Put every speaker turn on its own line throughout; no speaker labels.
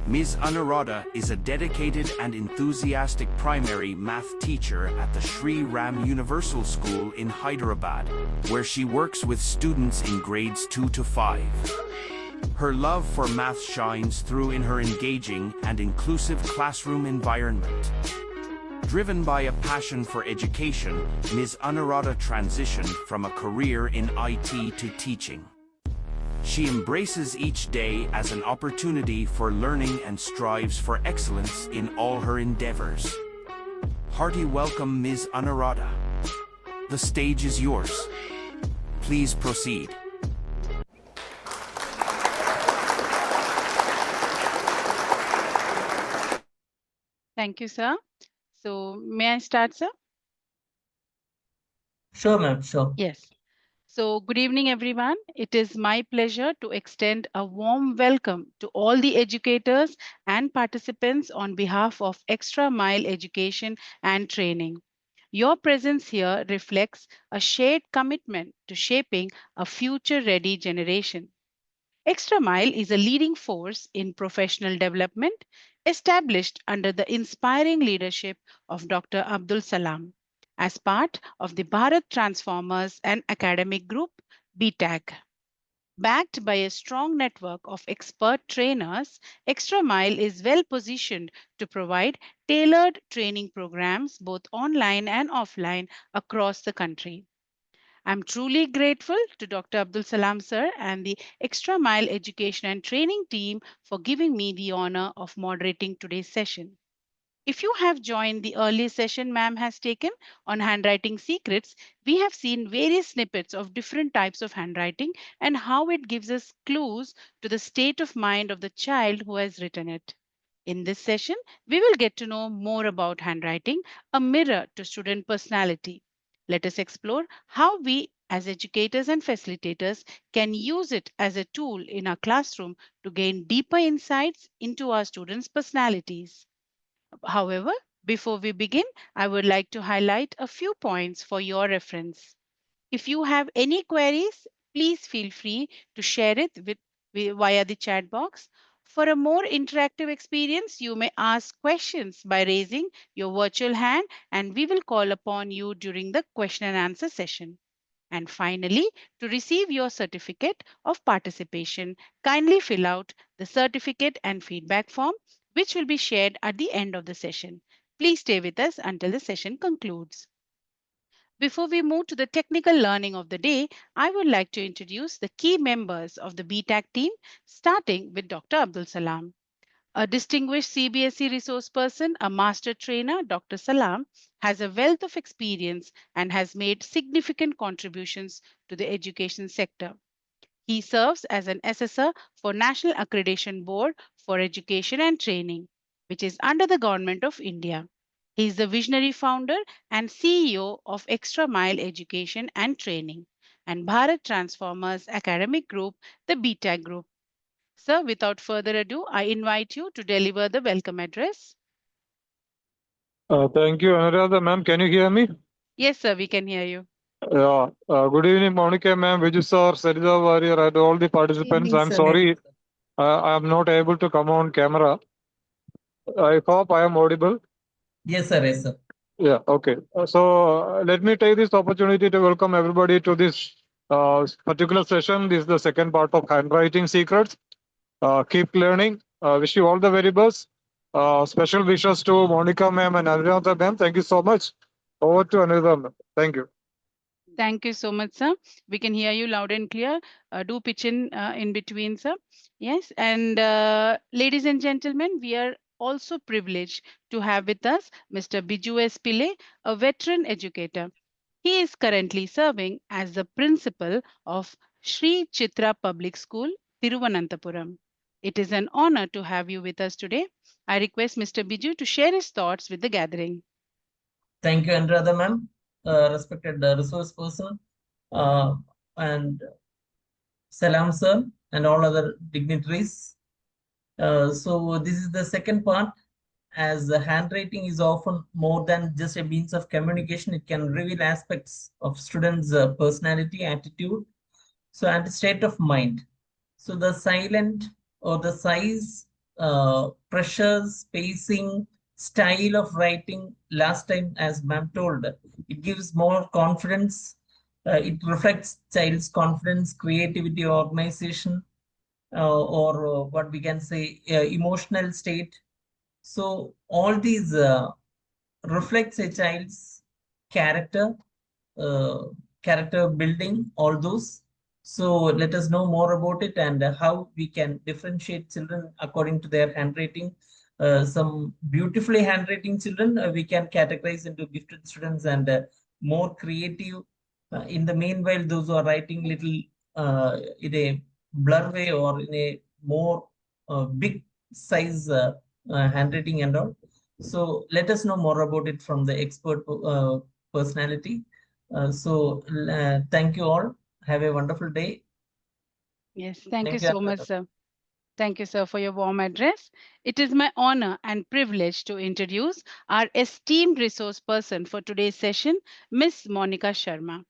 Ms. Anuradha is a dedicated and enthusiastic primary math teacher at the Sri Ram Universal School in Hyderabad, where she works with students in grades 2 to 5. Her love for math shines through in her engaging and inclusive classroom environment. Driven by a passion for education, Ms. Anuradha transitioned from a career in IT to teaching. She embraces each day as an opportunity for learning and strives for excellence in all her endeavors. Hearty welcome, Ms. Anuradha. The stage is yours. Please proceed.
Thank you, sir. So, may I start, sir?
Sure, ma'am. Sure.
Yes. So, good evening, everyone. It is my pleasure to extend a warm welcome to all the educators and participants on behalf of Extra Mile Education and Training. Your presence here reflects a shared commitment to shaping a future-ready generation. Extra Mile is a leading force in professional development established under the inspiring leadership of Dr. Abdul Salam as part of the Bharat Transformers and Academic Group BTAG. Backed by a strong network of expert trainers, Extra Mile is well positioned to provide tailored training programs both online and offline across the country. I'm truly grateful to Dr. Abdul Salam sir and the Extra Mile Education and Training team for giving me the honor of moderating today's session. If you have joined the early session ma'am has taken on handwriting secrets, we have seen various snippets of different types of handwriting and how it gives us clues to the state of mind of the child who has written it. In this session, we will get to know more about handwriting, a mirror to student personality. Let us explore how we, as educators and facilitators, can use it as a tool in our classroom to gain deeper insights into our students' personalities. However, before we begin, I would like to highlight a few points for your reference. If you have any queries, please feel free to share it via the chat box. For a more interactive experience, you may ask questions by raising your virtual hand, and we will call upon you during the question and answer session. And finally, to receive your certificate of participation, kindly fill out the certificate and feedback form, which will be shared at the end of the session. Please stay with us until the session concludes. Before we move to the technical learning of the day, I would like to introduce the key members of the BTAC team, starting with Dr. Abdul Salam. A distinguished CBSE resource person, a master trainer, Dr. Salam has a wealth of experience and has made significant contributions to the education sector. He serves as an assessor for National Accreditation Board for Education and Training, which is under the Government of India. He is the visionary founder and CEO of Extra Mile Education and Training and Bharat Transformers Academic Group, the BTAG Group. Sir, without further ado, I invite you to deliver the welcome address.
Thank you, Anuradha ma'am. Can you hear me?
Yes, sir, we can hear you.
Yeah. Good evening, Monica ma'am, Viju sir, Sarita Warrior, and all the participants.
Evening,
I'm
sir.
sorry, I am not able to come on camera. I hope I am audible.
Yes, sir. Yes, sir.
Yeah. Okay. Let me take this opportunity to welcome everybody to this particular session. This is the second part of handwriting secrets. Keep learning. Wish you all the very best. Special wishes to Monica ma'am and Anuradha ma'am. Thank you so much. Over to Anuradha ma'am. Thank you.
Thank you so much, sir. We can hear you loud and clear. Do pitch in between, sir. Yes, and ladies and gentlemen, we are also privileged to have with us Mr. Biju S. Pillai, a veteran educator. He is currently serving as the principal of Sri Chitra Public School, Thiruvananthapuram. It is an honor to have you with us today. I request Mr. Biju to share his thoughts with the gathering.
Thank you, Anuradha ma'am, respected resource person, and Salam sir, and all other dignitaries. So this is the second part. As the handwriting is often more than just a means of communication, it can reveal aspects of students' personality, attitude, and state of mind. So the silent or the size pressure, spacing, style of writing. Last time, as ma'am told, it gives more confidence. It reflects child's confidence, creativity, organization, or what we can say, emotional state. So all these reflects a child's character, uh, character building, all those. So let us know more about it and how we can differentiate children according to their handwriting. Some beautifully handwriting children we can categorize into gifted students and more creative. In the meanwhile, those who are writing little in a blur way or in a more big size handwriting and all. So let us know more about it from the expert personality. Thank you all. Have a wonderful day.
Yes, thank you
Thank you,
so much,
Anuradha.
sir. Thank you, sir, for your warm address. It is my honor and privilege to introduce our esteemed resource person for today's session, Miss Monica Sharma.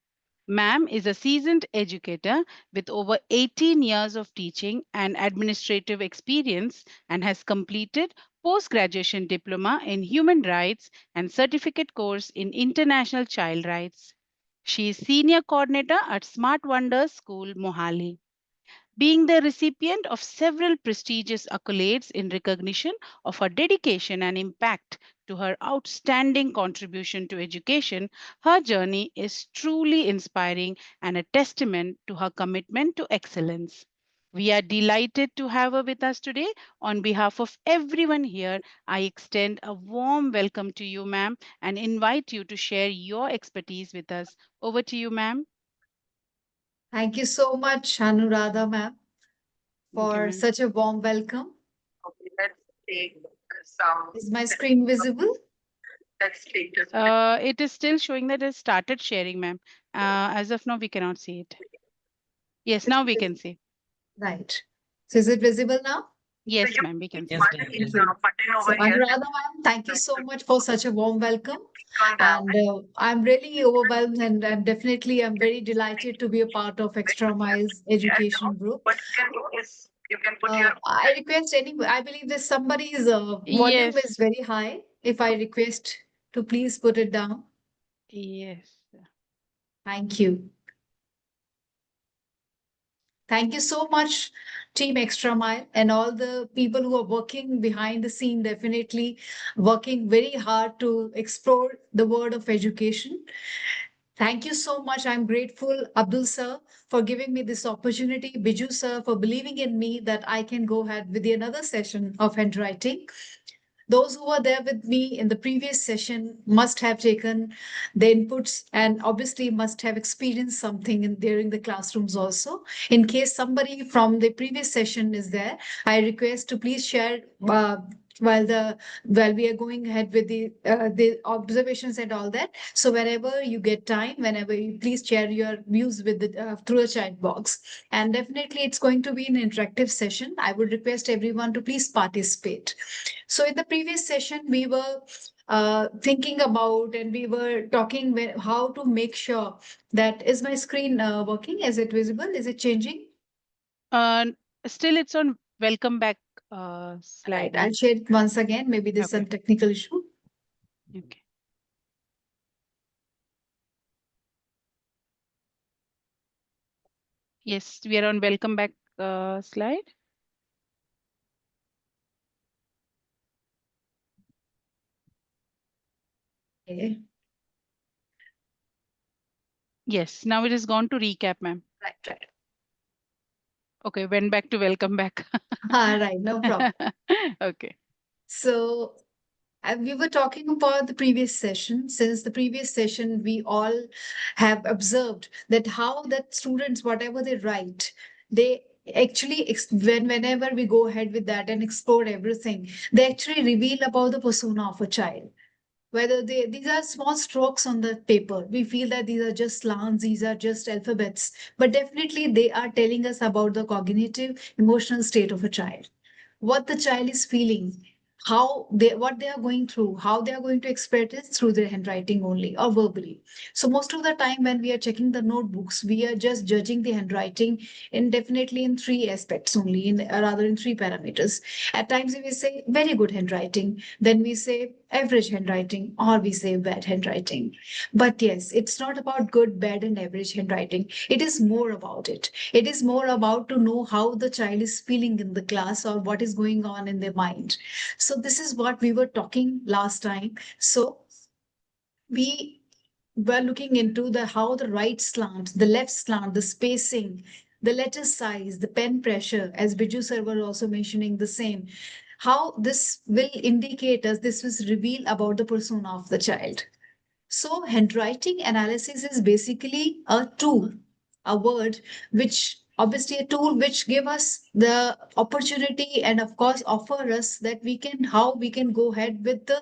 Ma'am is a seasoned educator with over 18 years of teaching and administrative experience and has completed post-graduation diploma in human rights and certificate course in international child rights. She is senior coordinator at Smart Wonders School, Mohali, being the recipient of several prestigious accolades in recognition of her dedication and impact to her outstanding contribution to education. Her journey is truly inspiring and a testament to her commitment to excellence. We are delighted to have her with us today. On behalf of everyone here, I extend a warm welcome to you, ma'am, and invite you to share your expertise with us. Over to you, ma'am.
Thank you so much, Anuradha ma'am,
Thank you,
for
ma'am.
such a warm welcome.
Okay, let's take some.
Is my screen visible?
Let's take this.
It is still showing that it started sharing, ma'am. As of now, we cannot see it. Yes, now we can see.
Right. So is it visible now?
Yes, ma'am, we can see.
Yes,
Button
ma'am.
is
Yes.
button
So
over here.
Anuradha ma'am, thank you so much for such a warm welcome.
Scroll down.
And I'm really overwhelmed and I'm very delighted to be a part of Extra Miles Education Group.
What you can do is you can put your.
I request I believe there's somebody's volume
Yes,
is very high. If I request to please put it down.
yes.
Thank you. Thank you so much, Team Extra Mile, and all the people who are working behind the scene, definitely working very hard to explore the world of education. Thank you so much. I'm grateful, Abdul sir, for giving me this opportunity, Biju sir, for believing in me that I can go ahead with another session of handwriting. Those who were there with me in the previous session must have taken the inputs and obviously must have experienced something during the classrooms also. In case somebody from the previous session is there, I request to please share while we are going ahead with the observations and all that. So whenever you get time, whenever you please share your views with the through the chat box. And definitely it's going to be an interactive session. I would request everyone to please participate. So in the previous session, we were thinking about and we were talking how to make sure that is my screen working? Is it visible? Is it changing?
Uh, Still, it's on welcome back
Right.
slide,
I'll
ma'am.
share it once again. Maybe there's some
Okay.
technical issue.
Okay. Yes, we are on welcome back slide.
Okay.
Yes, now it has gone to recap, ma'am.
Right.
Okay, went back to welcome back.
Right. No problem.
Okay.
So we were talking about the previous session. Since the previous session, we all have observed that how that students, whatever they write, they actually whenever we go ahead with that and explore everything, they actually reveal about the persona of a child. Whether these are small strokes on the paper, we feel that these are just slants, these are just alphabets, but definitely they are telling us about the cognitive, emotional state of a child, what the child is feeling, what they are going through, how they are going to express it through their handwriting only or verbally. So most of the time when we are checking the notebooks, we are just judging the handwriting in definitely in three aspects only, in rather in three parameters. At times we say very good handwriting, then we say average handwriting, or we say bad handwriting. But yes, it's not about good, bad, and average handwriting. It is more about it. It is more about to know how the child is feeling in the class or what is going on in their mind. So this is what we were talking last time. So we were looking into the how the right slant, the left slant, the spacing, the letter size, the pen pressure, as Biju sir were also mentioning the same. How this will indicate us, this will reveal about the persona of the child. So handwriting analysis is basically a tool, a word which obviously a tool which give us the opportunity and of course offer us that we can how we can go ahead with the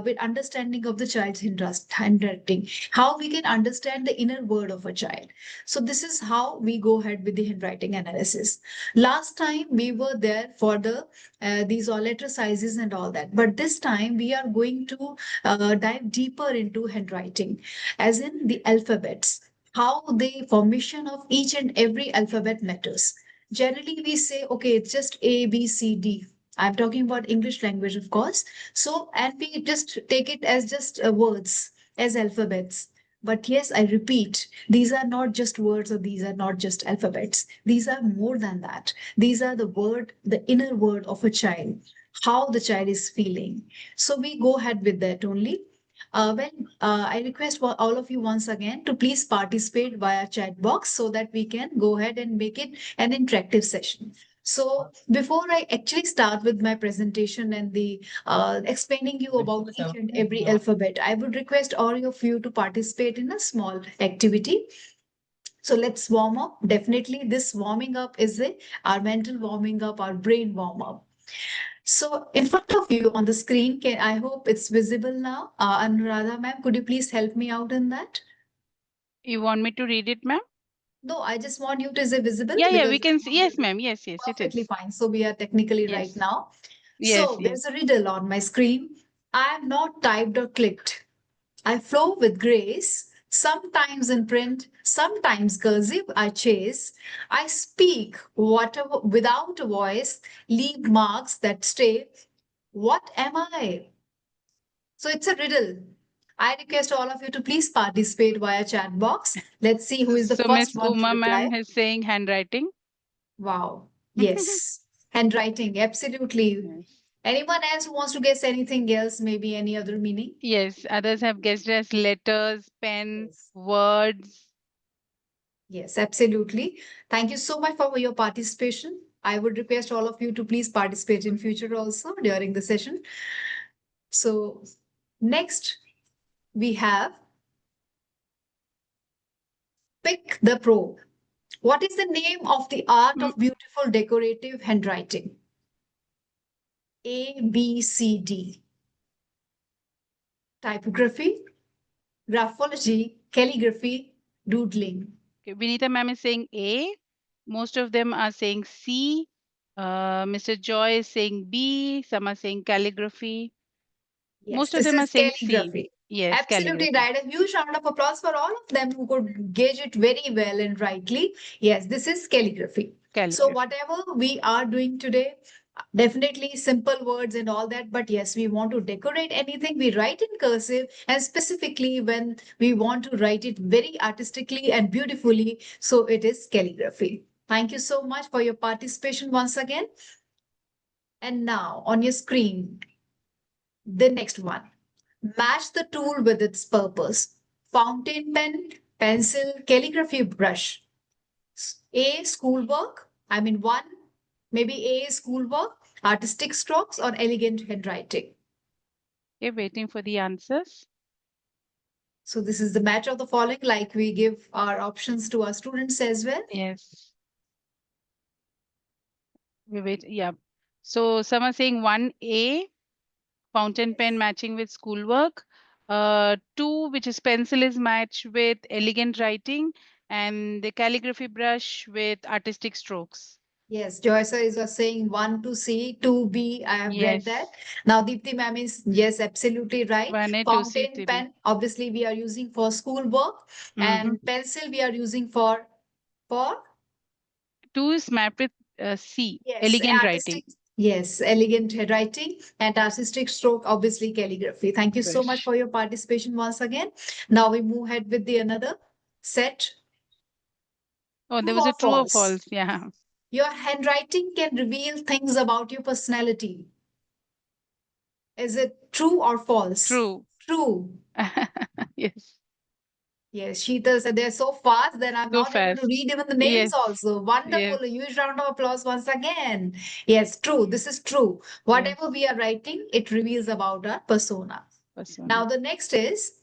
with understanding of the child's handwriting, how we can understand the inner word of a child. So this is how we go ahead with the handwriting analysis. Last time we were there for the these all letter sizes and all that, but this time we are going to dive deeper into handwriting, as in the alphabets, how the formation of each and every alphabet matters. Generally, we say, okay, it's just A, B, C, D. I'm talking about English language, of course. So, and we just take it as just words, as alphabets. But yes, I repeat, these are not just words or these are not just alphabets. These are more than that. These are the word, the inner word of a child, how the child is feeling. So we go ahead with that only. I request for all of you once again to please participate via chat box so that we can go ahead and make it an interactive session. So before I actually start with my presentation and the explaining you about each and every alphabet, I would request all of you to participate in a small activity. So let's warm up. Definitely, this warming up is our mental warming up, our brain warm up. So in front of you on the screen, I hope it's visible now. Anuradha ma'am, could you please help me out in that?
You want me to read it, ma'am?
No, I just want you to say visible.
Yeah,
because
we can see. Yes, ma'am. Yes, it
perfectly
is.
fine. So we are technically
Yes.
right now.
Yes,
So there's a riddle on my screen. I am not typed or clicked. I flow with grace, sometimes in print, sometimes cursive, I chase. I speak whatever without a voice, leave marks that stay. What am I? So it's a riddle. I request all of you to please participate via chat box. Let's see who is the
So
first
Miss
one to
Uma
reply.
ma'am is saying handwriting.
Wow. Yes. Handwriting, absolutely.
Yes.
Anyone else who wants to guess anything else, maybe any other meaning?
Yes, others have guessed as letters, pen,
Yes.
words.
Yes, absolutely. Thank you so much for your participation. I would request all of you to please participate in future also during the session. So next we have Pick the Pro. What is the name of the art
Mm,
of beautiful decorative handwriting? A, B, C, D. Typography, graphology, calligraphy, doodling.
okay, Vinita ma'am is saying A. Most of them are saying C. Mr. Joy is saying B. Some are saying calligraphy.
Yes,
Most of
this
them are
is
saying C.
calligraphy.
Yes,
Absolutely
calligraphy.
right. A huge round of applause for all of them who could gauge it very well and rightly. Yes, this is calligraphy. So
Calligraphy.
whatever we are doing today, definitely simple words and all that. But yes, we want to decorate anything, we write in cursive, and specifically when we want to write it very artistically and beautifully, so it is calligraphy. Thank you so much for your participation once again. And now on your screen, the next one. Match the tool with its purpose. Fountain pen, pencil, calligraphy brush. A, schoolwork. I mean, one, maybe A, schoolwork, artistic strokes, or elegant handwriting.
Okay, waiting for the answers.
So this is the match of the following, like we give our options to our students as well.
Yes. We wait. Yeah. So some are saying 1A, fountain pen matching with schoolwork. 2, which is pencil is matched with elegant writing, and the calligraphy brush with artistic strokes.
Yes, Joyce is saying 1 to C, 2B. I have read
Yes.
that. Now, Deepti ma'am is, yes, absolutely right.
1A, 2C,
Fountain
3B.
pen, obviously, we are using for school work, and pencil we are using for
2 is mapped with C,
yes,
elegant writing.
artistic. Yes, elegant handwriting and artistic stroke, obviously calligraphy. Thank you so much
Fresh.
for your participation once again. Now we move ahead with the another set.
Oh, there
True
was
or
a true or
false?
false. Yeah.
Your handwriting can reveal things about your personality. Is it true or false?
True.
True.
Yes.
Yes, Sheetal said they're so fast that I'm
So
not able to
fast.
read even the names
Yes.
also. Wonderful.
Yes.
A huge round of applause once again. Yes, true. This is true. Whatever we are writing, it reveals about our persona.
Persona.
Now, the next is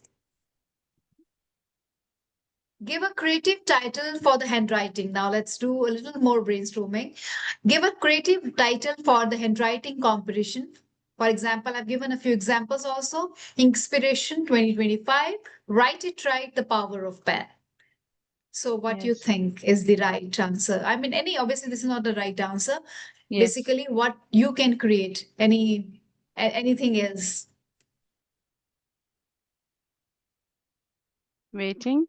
give a creative title for the handwriting. Now, let's do a little more brainstorming. Give a creative title for the handwriting competition. For example, I've given a few examples also. Inspiration 2025, Write It Right, The Power of Pen. So what you
Yes.
think is the right answer? I mean, obviously this is not the right answer.
Yes.
Basically, what you can create, anything else.
Waiting.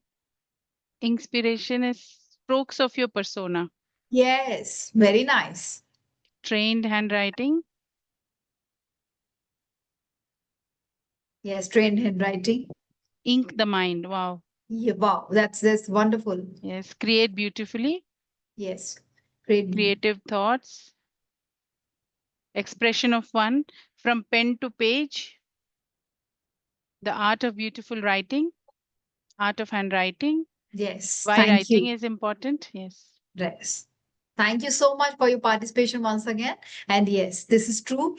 Inspiration is strokes of your persona.
Yes, very nice.
Trained handwriting.
Yes, trained handwriting.
Ink the mind. Wow.
Yeah, wow, that's wonderful.
Yes. Create beautifully.
Yes, great.
Creative thoughts. Expression of one. From pen to page. The art of beautiful writing. Art of handwriting.
Yes,
Why
thank
writing
you.
is important. Yes.
Yes. Thank you so much for your participation once again. And yes, this is true.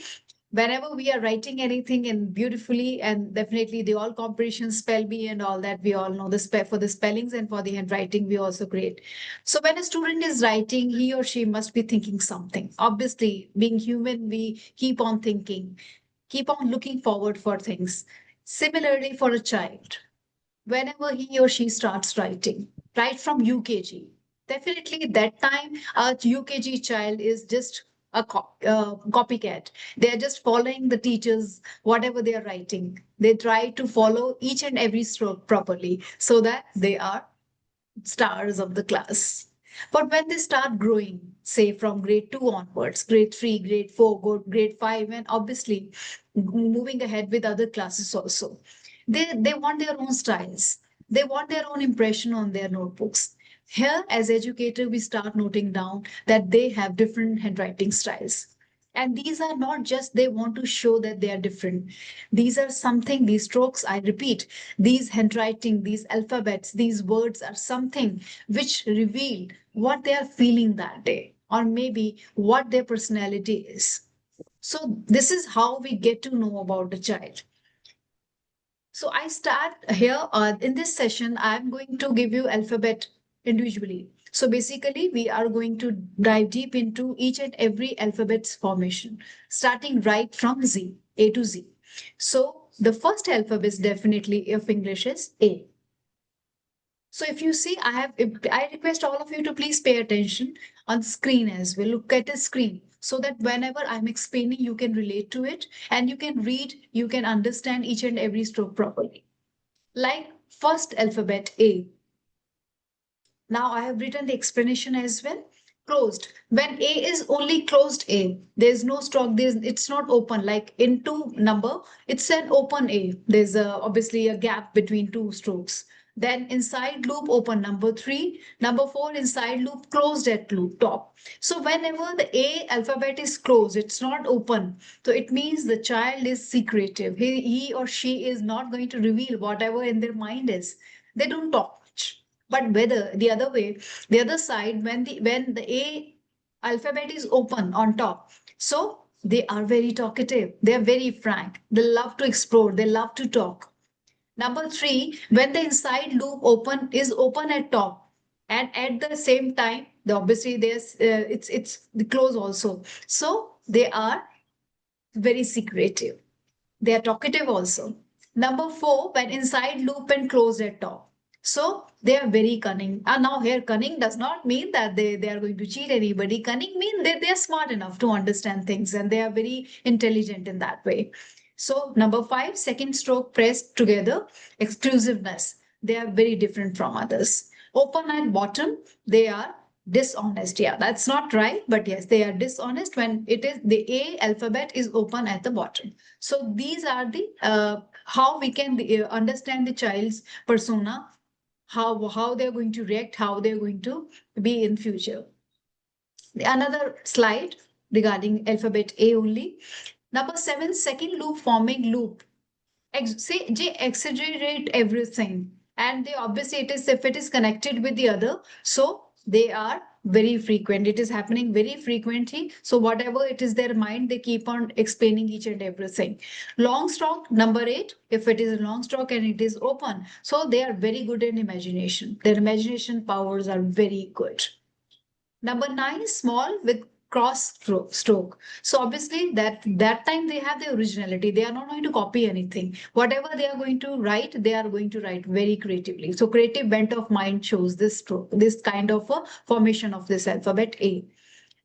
Whenever we are writing anything and beautifully, and definitely the all competitions, spell bee and all that, we all know the for the spellings and for the handwriting, we also create. So when a student is writing, he or she must be thinking something. Obviously, being human, we keep on thinking, keep on looking forward for things. Similarly, for a child, whenever he or she starts writing, right from UKG. Definitely, that time a UKG child is just a copycat. They are just following the teachers, whatever they are writing. They try to follow each and every stroke properly so that they are stars of the class. But when they start growing, say from grade 2 onwards, grade 3, grade 4, grade 5, and obviously moving ahead with other classes also, they want their own styles. They want their own impression on their notebooks. Here, as educator, we start noting down that they have different handwriting styles. And these are not just they want to show that they are different. These are something, these strokes, I repeat, these handwriting, these alphabets, these words are something which reveal what they are feeling that day, or maybe what their personality is. So, this is how we get to know about the child. So I start here in this session. I'm going to give you alphabet individually. So basically, we are going to dive deep into each and every alphabet's formation, starting right from Z, A to Z. So the first alphabet is definitely, if English is A. So if you see, I request all of you to please pay attention on screen as well. Look at the screen so that whenever I'm explaining, you can relate to it and you can read, you can understand each and every stroke properly. Like first alphabet A. Now I have written the explanation as well. Closed. When A is only closed A, there's no stroke. It's not open. Like in two number, it's an open A. There's obviously a gap between two strokes. Then inside loop open number 3. Number 4 inside loop closed at loop top. So whenever the A alphabet is closed, it's not open. So it means the child is secretive. He or she is not going to reveal whatever in their mind is. They don't talk much. But whether the other way, the other side, when the A alphabet is open on top, so they are very talkative. They are very frank. They love to explore. They love to talk. Number 3, when the inside loop open at top, and at the same time, obviously there's it's the close also. So they are very secretive. They are talkative also. Number 4, when inside loop and closed at top. So they are very cunning. And now here, cunning does not mean that they are going to cheat anybody. Cunning means that they are smart enough to understand things and they are very intelligent in that way. So number 5, second stroke pressed together, exclusiveness. They are very different from others. Open at bottom, they are dishonest. Yeah, that's not right, but yes, they are dishonest when it is the A alphabet is open at the bottom. So these are the how we can understand the child's persona, how they're going to react, how they're going to be in future. Another slide regarding alphabet A only. Number 7, second loop forming loop. They exaggerate everything, and they obviously it is if it is connected with the other, so they are very frequent. It is happening very frequently. So whatever it is their mind, they keep on explaining each and everything. Long stroke, number 8, if it is a long stroke and it is open, so they are very good in imagination. Their imagination powers are very good. Number 9, small with cross stroke. So obviously that time they have the originality. They are not going to copy anything. Whatever they are going to write, they are going to write very creatively. So creative bent of mind shows this stroke, this kind of a formation of this alphabet A.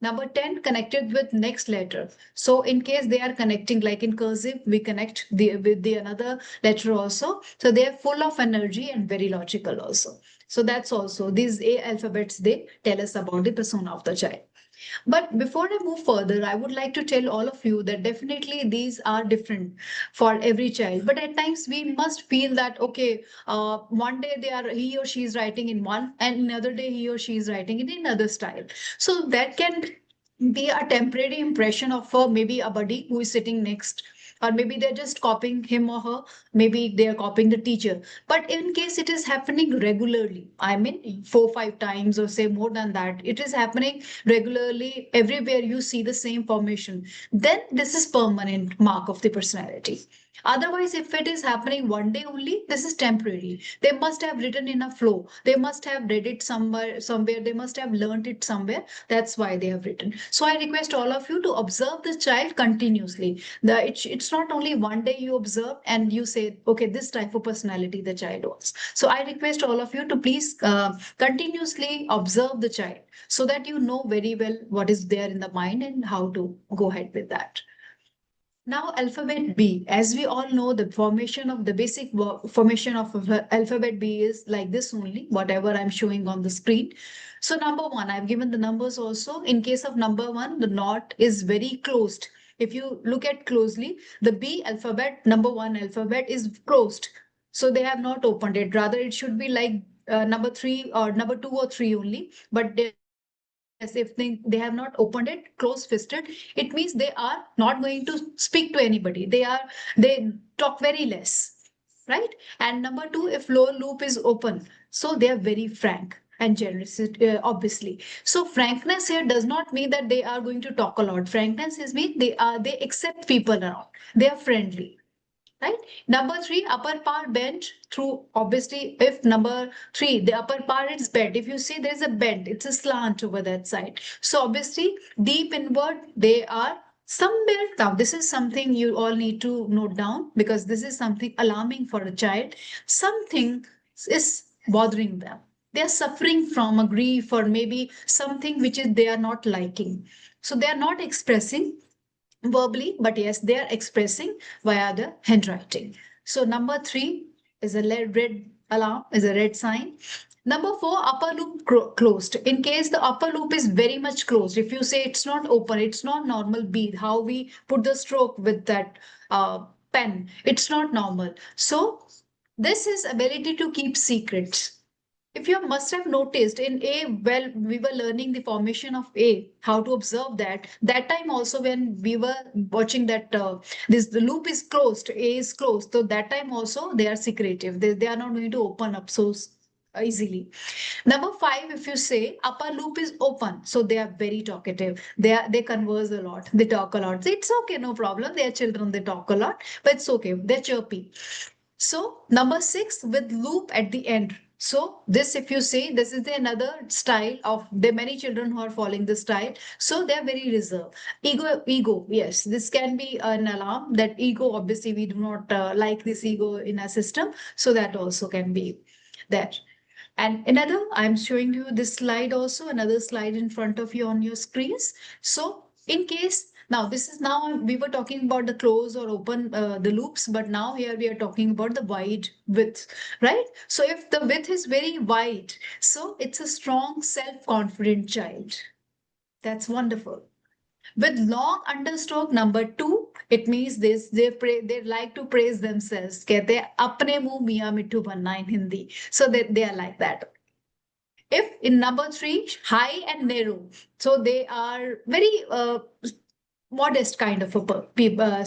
Number 10, connected with next letter. So in case they are connecting, like in cursive, we connect with the another letter also. So they are full of energy and very logical also. So that's also these A alphabets, they tell us about the persona of the child. But before I move further, I would like to tell all of you that definitely these are different for every child. But at times we must feel that, okay, one day he or she is writing in one, and another day he or she is writing in another style. So that can be a temporary impression of maybe a buddy who is sitting next, or maybe they're just copying him or her, maybe they are copying the teacher. But in case it is happening regularly, I mean 4 5 times or say more than that, it is happening regularly everywhere you see the same formation, then this is permanent mark of the personality. Otherwise, if it is happening one day only, this is temporary. They must have written in a flow. They must have read it somewhere. They must have learned it somewhere. That's why they have written. So I request all of you to observe the child continuously. It's not only one day you observe and you say, okay, this type of personality the child was. So I request all of you to please continuously observe the child so that you know very well what is there in the mind and how to go ahead with that. Now, alphabet B, as we all know, the formation of the basic formation of alphabet B is like this only, whatever I'm showing on the screen. So number 1, I've given the numbers also. In case of number 1, the knot is very closed. If you look at closely, the B alphabet, number 1 alphabet is closed. So they have not opened it. Rather, it should be like number 3 or number 2 or 3 only. But yes, if they have not opened it close fisted, it means they are not going to speak to anybody. They talk very less, right? And number 2, if lower loop is open, so they are very frank and generous, obviously. So frankness here does not mean that they are going to talk a lot. Frankness is mean they accept people around. They are friendly, right? Number 3, upper part bent through, obviously, if number 3, the upper part is bent. If you see there is a bend, it's a slant over that side. So obviously, deep inward, they are somewhere down. This is something you all need to note down because this is something alarming for a child. Something is bothering them. They are suffering from a grief or maybe something which is they are not liking. So they are not expressing verbally, but yes, they are expressing via the handwriting. So number 3 is a red alarm, is a red sign. Number 4, upper loop closed. In case the upper loop is very much closed, if you say it's not open, it's not normal bead, how we put the stroke with that pen, it's not normal. So this is ability to keep secrets. If you must have noticed in A, well, we were learning the formation of A, how to observe that time also when we were watching that the loop is closed, A is closed. So that time also they are secretive. They are not going to open up so easily. Number 5, if you say upper loop is open, so they are very talkative. They converse a lot. They talk a lot. So it's okay, no problem. They are children. They talk a lot, but it's okay. They're chirpy. So number 6 with loop at the end. So this, if you say, this is the another style of the many children who are following this style. So they're very reserved. Ego. Yes, this can be an alarm that ego. Obviously, we do not like this ego in our system. So that also can be there. And another, I'm showing you this slide also, another slide in front of you on your screens. So in case, now this is now we were talking about the close or open the loops, but now here we are talking about the wide width, right? So if the width is very wide, so it's a strong self-confident child. That's wonderful. With long understroke number 2, it means this they like to praise themselves. कहते हैं अपने मुंह मियाँ मिट्टू बनना in Hindi. So they are like that. If in number 3, high and narrow, so they are very modest kind of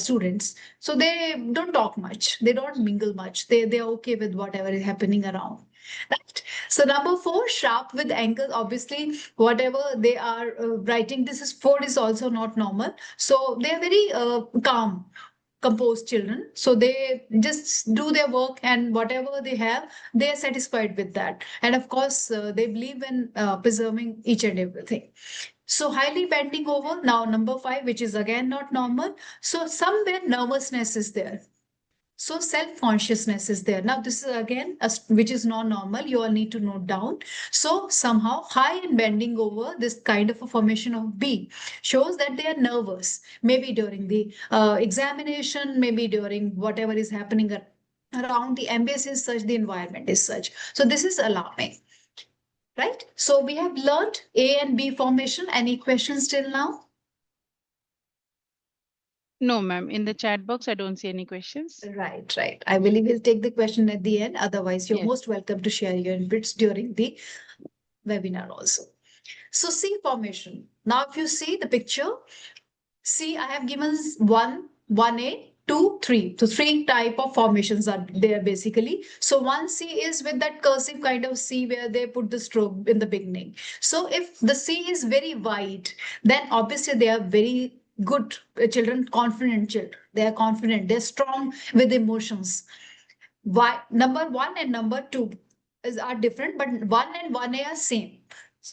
students. So they don't talk much, they don't mingle much. They're okay with whatever is happening around. Right. So number 4, sharp with angles. Obviously, whatever they are writing, this is 4 is also not normal. So they are very calm, composed children. So they just do their work, and whatever they have, they are satisfied with that. And of course, they believe in preserving each and everything. So highly bending over. Now number 5, which is again not normal. So somewhere nervousness is there. So self-consciousness is there. Now this is again which is non-normal. You all need to note down. So somehow high and bending over, this kind of a formation of B shows that they are nervous. Maybe during the examination, maybe during whatever is happening around the ambience is such, the environment is such. So this is alarming. Right? So we have learned A and B formation. Any questions till now?
No, ma'am. In the chat box, I don't see any questions.
Right, right. I believe we'll take the question at the end. Otherwise, you're
Yes.
most welcome to share your inputs during the webinar also. So C formation. Now, if you see the picture, C, I have given 1A, 2, 3. So 3 type of formations are there basically. So 1C is with that cursive kind of C where they put the stroke in the beginning. So if the C is very wide, then obviously they are very good children, confident children. They are confident, they're strong with emotions. Why number 1 and number 2 are different, but 1 and 1A are same.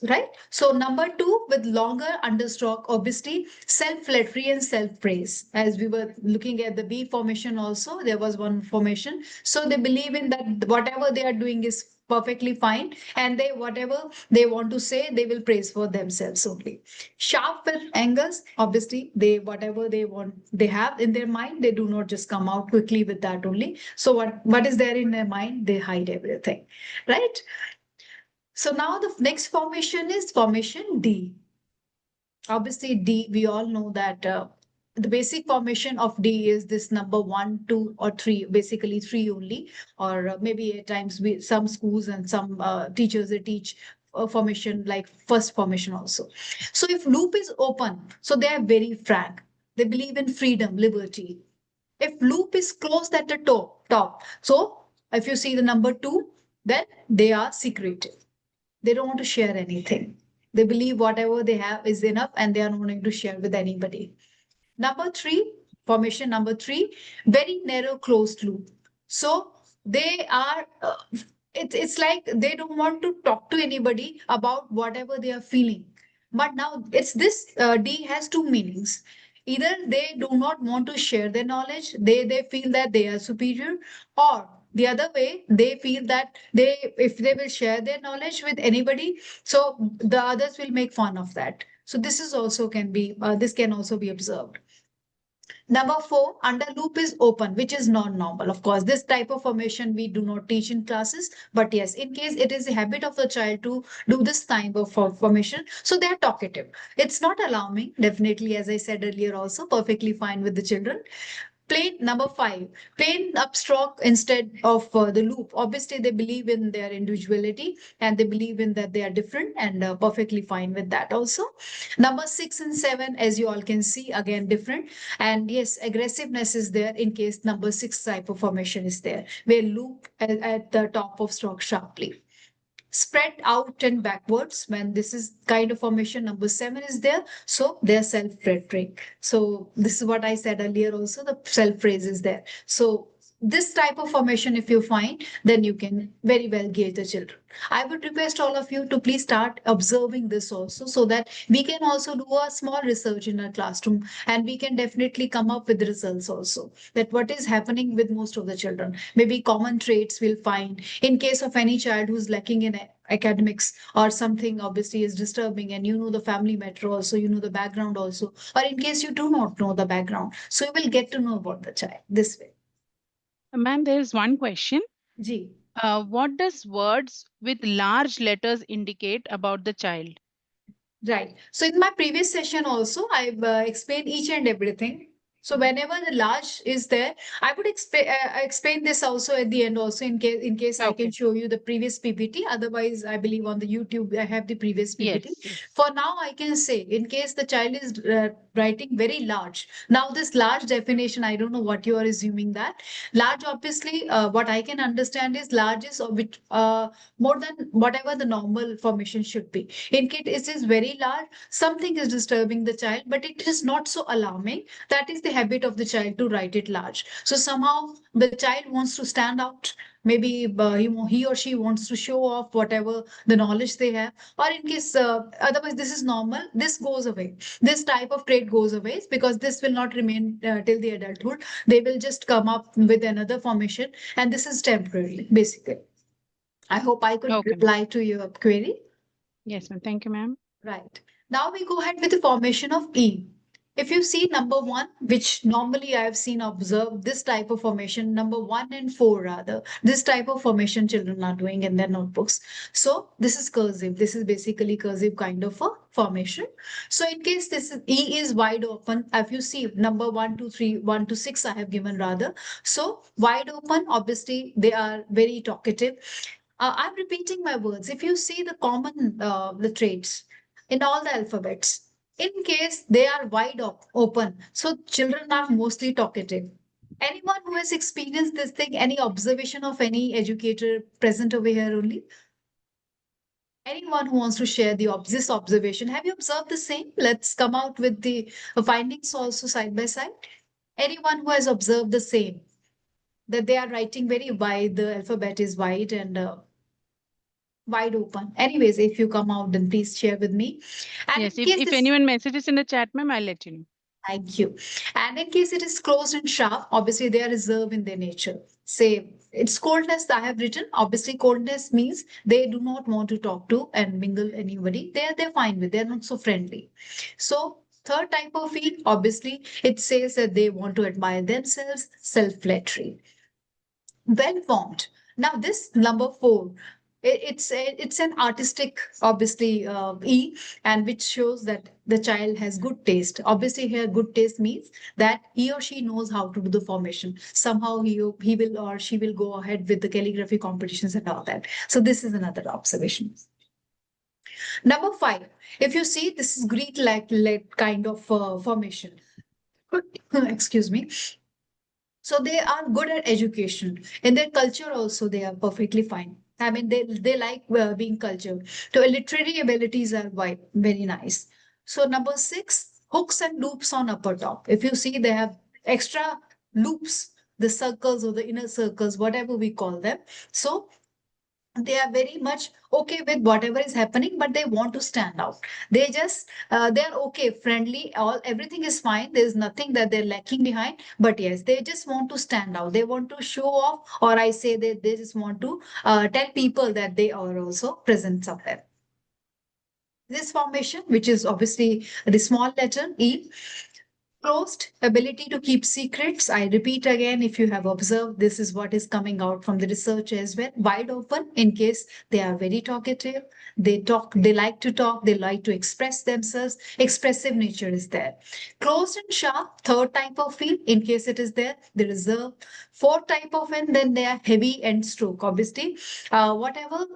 Right? So number 2 with longer understroke, obviously self-flattery and self-praise. As we were looking at the B formation also, there was one formation. So they believe in that whatever they are doing is perfectly fine, and they whatever they want to say, they will praise for themselves only. Sharp with angles, obviously they whatever they want, they have in their mind, they do not just come out quickly with that only. So what is there in their mind, they hide everything, right? So now the next formation is formation D. Obviously, D, we all know that the basic formation of D is this number 1, 2, or 3, basically 3 only, or maybe at times some schools and some teachers, they teach formation like first formation also. So if loop is open, so they are very frank. They believe in freedom, liberty. If loop is closed at the top, so if you see the number 2, then they are secretive. They don't want to share anything. They believe whatever they have is enough and they are not going to share with anybody. Number 3, formation number 3, very narrow closed loop. So they are, it's like they don't want to talk to anybody about whatever they are feeling. But now it's this D has 2 meanings. Either they do not want to share their knowledge, they feel that they are superior, or the other way, they feel that if they will share their knowledge with anybody, so the others will make fun of that. So this is also can be this can also be observed. Number 4, under loop is open, which is non-normal. Of course, this type of formation we do not teach in classes, but yes, in case it is a habit of the child to do this type of formation, so they are talkative. It's not alarming, definitely, as I said earlier, also perfectly fine with the children. Plain number 5, plain upstroke instead of the loop. Obviously, they believe in their individuality and they believe in that they are different and perfectly fine with that also. Number 6 and 7, as you all can see, again different. And yes, aggressiveness is there in case number 6 type of formation is there, where loop at the top of stroke sharply. Spread out and backwards when this is kind of formation number 7 is there, so they're self-flattering. So this is what I said earlier also, the self-praise is there. So this type of formation, if you find, then you can very well gauge the children. I would request all of you to please start observing this also, so that we can also do a small research in our classroom, and we can definitely come up with results also, that what is happening with most of the children. Maybe common traits we'll find in case of any child who's lacking in academics, or something obviously is disturbing, and you know the family matter also, you know the background also, or in case you do not know the background, so you will get to know about the child this way.
Ma'am, there is one question.
Ji.
What does words with large letters indicate about the child?
Right. So in my previous session also, I've explained each and everything. So whenever the large is there, I would explain this also at the end also, in case I can
Okay.
show you the previous PPT. Otherwise, I believe on the YouTube I have the previous PPT.
Yes, yes.
For now, I can say in case the child is writing very large. Now this large definition, I don't know what you are assuming that. Large, obviously, what I can understand is large is of which more than whatever the normal formation should be. In case it is very large, something is disturbing the child, but it is not so alarming. That is the habit of the child to write it large. So somehow the child wants to stand out. Maybe he or she wants to show off whatever the knowledge they have, or in case otherwise this is normal, this goes away. This type of trait goes away because this will not remain till the adulthood. They will just come up with another formation, and this is temporary, basically. I hope I could
Okay.
reply to your query.
Yes, ma'am. Thank you, ma'am.
Right. Now we go ahead with the formation of E. If you see number one, which normally I have seen observed this type of formation, number 1 and 4 rather, this type of formation children are doing in their notebooks. So this is cursive. This is basically cursive kind of a formation. So in case this is, E is wide open, if you see number 1, 2, 3, 1 to 6, I have given rather. So wide open, obviously they are very talkative. I'm repeating my words. If you see the common the traits in all the alphabets, in case they are open, so children are mostly talkative. Anyone who has experienced this thing, any observation of any educator present over here only? Anyone who wants to share this observation? Have you observed the same? Let's come out with the findings also side by side. Anyone who has observed the same, that they are writing very wide, the alphabet is wide and wide open. Anyways, if you come out, then please share with me. And
Yes,
in case
if
this,
anyone messages in the chat, ma'am, I'll let you know.
thank you. And in case it is closed and sharp, obviously they are reserved in their nature. Say it's coldness I have written. Obviously, coldness means they do not want to talk to and mingle anybody. They're fine with. They're not so friendly. So third type of feel, obviously, it says that they want to admire themselves, self-flattery, well formed. Now this number 4, it's an artistic obviously E, and which shows that the child has good taste. Obviously here good taste means that he or she knows how to do the formation. Somehow he will or she will go ahead with the calligraphy competitions and all that. So this is another observation. Number 5, if you see, this is Greek like kind of formation. Excuse me. So they are good at education. In their culture also, they are perfectly fine. I mean, they like being cultured. So literary abilities are very nice. So number 6, hooks and loops on upper top. If you see, they have extra loops, the circles or the inner circles, whatever we call them. So they are very much okay with whatever is happening, but they want to stand out. They just they're okay, friendly, all everything is fine, there's nothing that they're lacking behind, but yes, they just want to stand out, they want to show off, or I say that they just want to tell people that they are also present somewhere. This formation, which is obviously the small letter E, closed, ability to keep secrets. I repeat again, if you have observed, this is what is coming out from the research as well. Wide open, in case they are very talkative, they like to talk, they like to express themselves. Expressive nature is there. Closed and sharp, third type of field, in case it is there, the reserve. Fourth type of end, then they are heavy and stroke. Obviously, whatever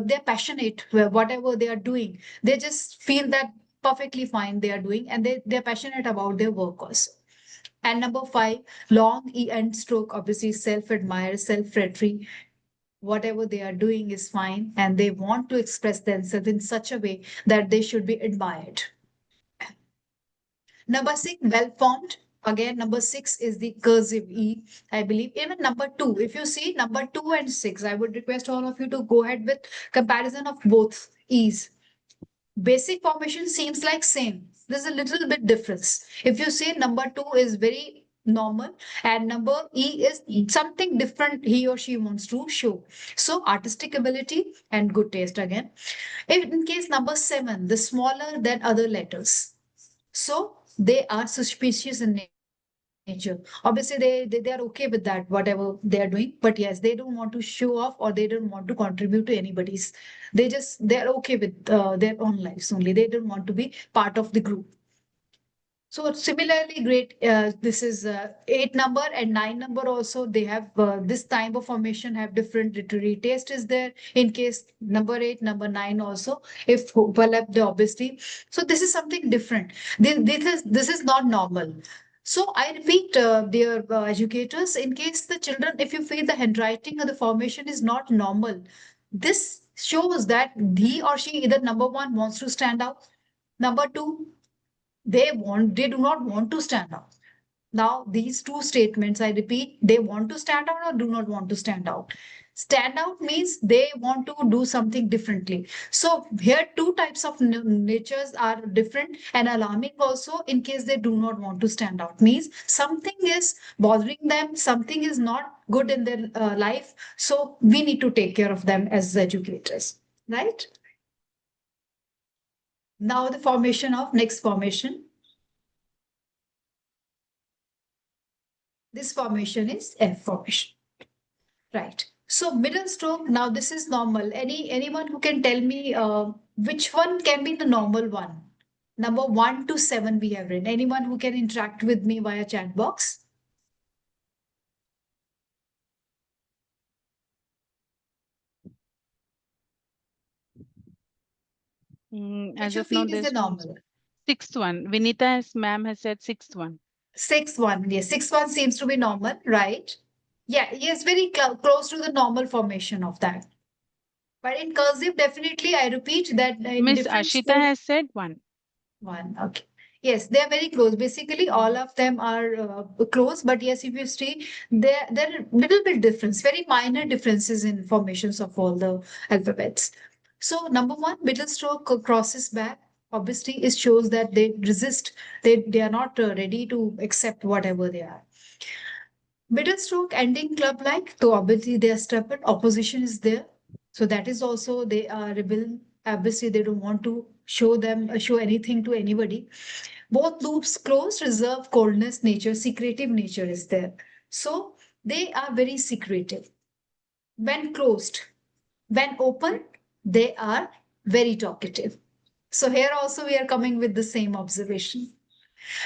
they're passionate, whatever they are doing, they just feel that perfectly fine they are doing, and they're passionate about their work also. And number 5, long E and stroke, obviously self-admire, self-flattery, whatever they are doing is fine, and they want to express themselves in such a way that they should be admired. Number 6, well-formed, Again, number 6 is the cursive E, I believe. Even number 2, if you see number 2 and 6, I would request all of you to go ahead with comparison of both E's. Basic formation seems like same. There's a little bit difference. If you say number 2 is very normal and number E is something different he or she wants to show. So artistic ability and good taste again. In case number 7, the smaller than other letters. So they are suspicious in nature. Obviously, they are okay with that, whatever they are doing. But yes, they don't want to show off or they don't want to contribute to anybody's. They are okay with their own lives only. They don't want to be part of the group. So similarly, great. This is 8 number and 9 number also. They have this type of formation have different literary taste is there. In case number 8, number 9 also, if overlap, the obviously. So this is something different. This is not normal. So I repeat, dear educators, in case the children, if you feel the handwriting or the formation is not normal, this shows that he or she either number 1 wants to stand out, number 2 they do not want to stand out. Now these two statements, I repeat, they want to stand out or do not want to stand out. Stand out means they want to do something differently. So here two types of natures are different and alarming also. In case they do not want to stand out, means something is bothering them, something is not good in their life, so we need to take care of them as educators, right? Now the formation of next formation. This formation is F formation. Right. So middle stroke, now this is normal. Anyone who can tell me which one can be the normal one? Number 1 to 7 we have written. Anyone who can interact with me via chat box?
As
Which you
of now,
feel is the
there's
normal?
sixth one. Vinita, as ma'am has said, sixth one.
6-1. Yes, 6-1 seems to be normal, right? Yeah, yes, very close to the normal formation of that. But in cursive, definitely, I repeat that in
Miss
different
Ashita
school.
has said 1.
1. Okay. Yes, they are very close. Basically, all of them are close. But yes, if you see, there are little bit difference, very minor differences in formations of all the alphabets. So number 1, middle stroke crosses back. Obviously, it shows that they resist. They are not ready to accept whatever they are. Middle stroke ending club like. So obviously they are stubborn. Opposition is there. So that is also they are rebel. Obviously they don't want to show anything to anybody. Both loops closed, reserve, coldness, nature, secretive nature is there. So they are very secretive. When closed, when open, they are very talkative. So here also we are coming with the same observation.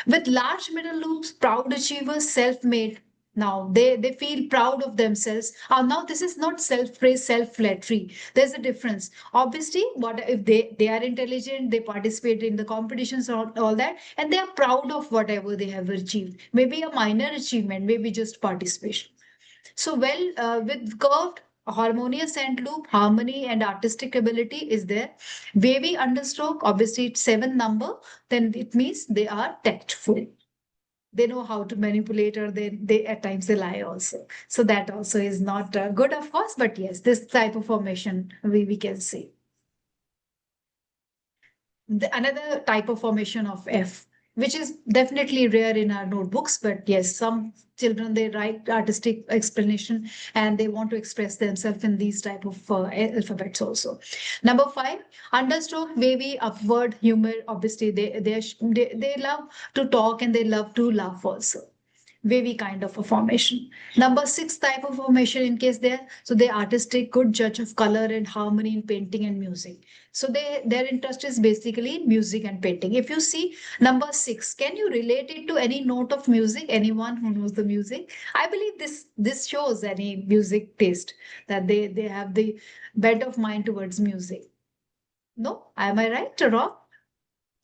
With large middle loops, proud achievers, self-made. Now they feel proud of themselves. Now this is not self-praise, self-flattery. There's a difference. Obviously, what if they are intelligent, they participate in the competitions, all that, and they are proud of whatever they have achieved. Maybe a minor achievement, maybe just participation. So well, with curved, harmonious end loop, harmony and artistic ability is there. Wavy understroke, obviously it's 7 number, then it means they are tactful. They know how to manipulate or they at times they lie also. So that also is not good, of course, but yes, this type of formation we can see. Another type of formation of F, which is definitely rare in our notebooks, but yes, some children they write artistic explanation and they want to express themselves in these type of alphabets also. Number 5, understroke, wavy, upward humor. Obviously, they love to talk and they love to laugh also. Wavy kind of a formation. Number 6 type of formation in case there. So they artistic, good judge of color and harmony in painting and music. So their interest is basically in music and painting. If you see number 6, can you relate it to any note of music? Anyone who knows the music? I believe this shows any music taste that they have the bent of mind towards music. No, am I right or wrong?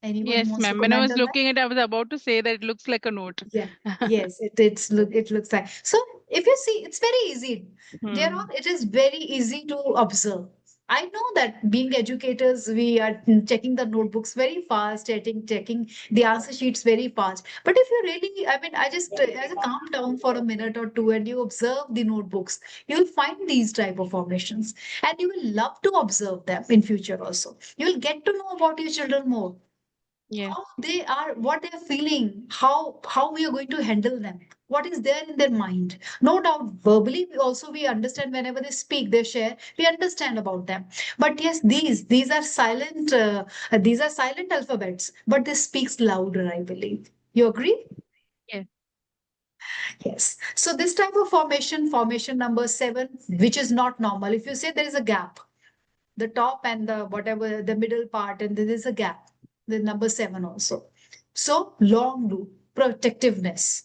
Anyone who
Yes,
wants to
ma'am. When I
comment
was
on that?
looking at it, I was about to say that it looks like a note.
Yeah, yes, it looks like. So if you see, it's very easy. Dear
Hmm.
all, it is very easy to observe. I know that being educators, we are checking the notebooks very fast, checking the answer sheets very fast. But if you really, I mean, I just as a calm down for a minute or two and you observe the notebooks, you'll find these type of formations, and you will love to observe them in future also. You'll get to know about your children more,
Yes.
how they are, what they're feeling, how we are going to handle them, what is there in their mind. No doubt verbally we understand whenever they speak, they share, we understand about them. But yes, these are silent alphabets, but this speaks louder, I believe. You agree?
Yes.
Yes. So this type of formation number 7, which is not normal. If you say there is a gap, the top and the whatever the middle part, and there is a gap, the number 7 also. So long loop, protectiveness,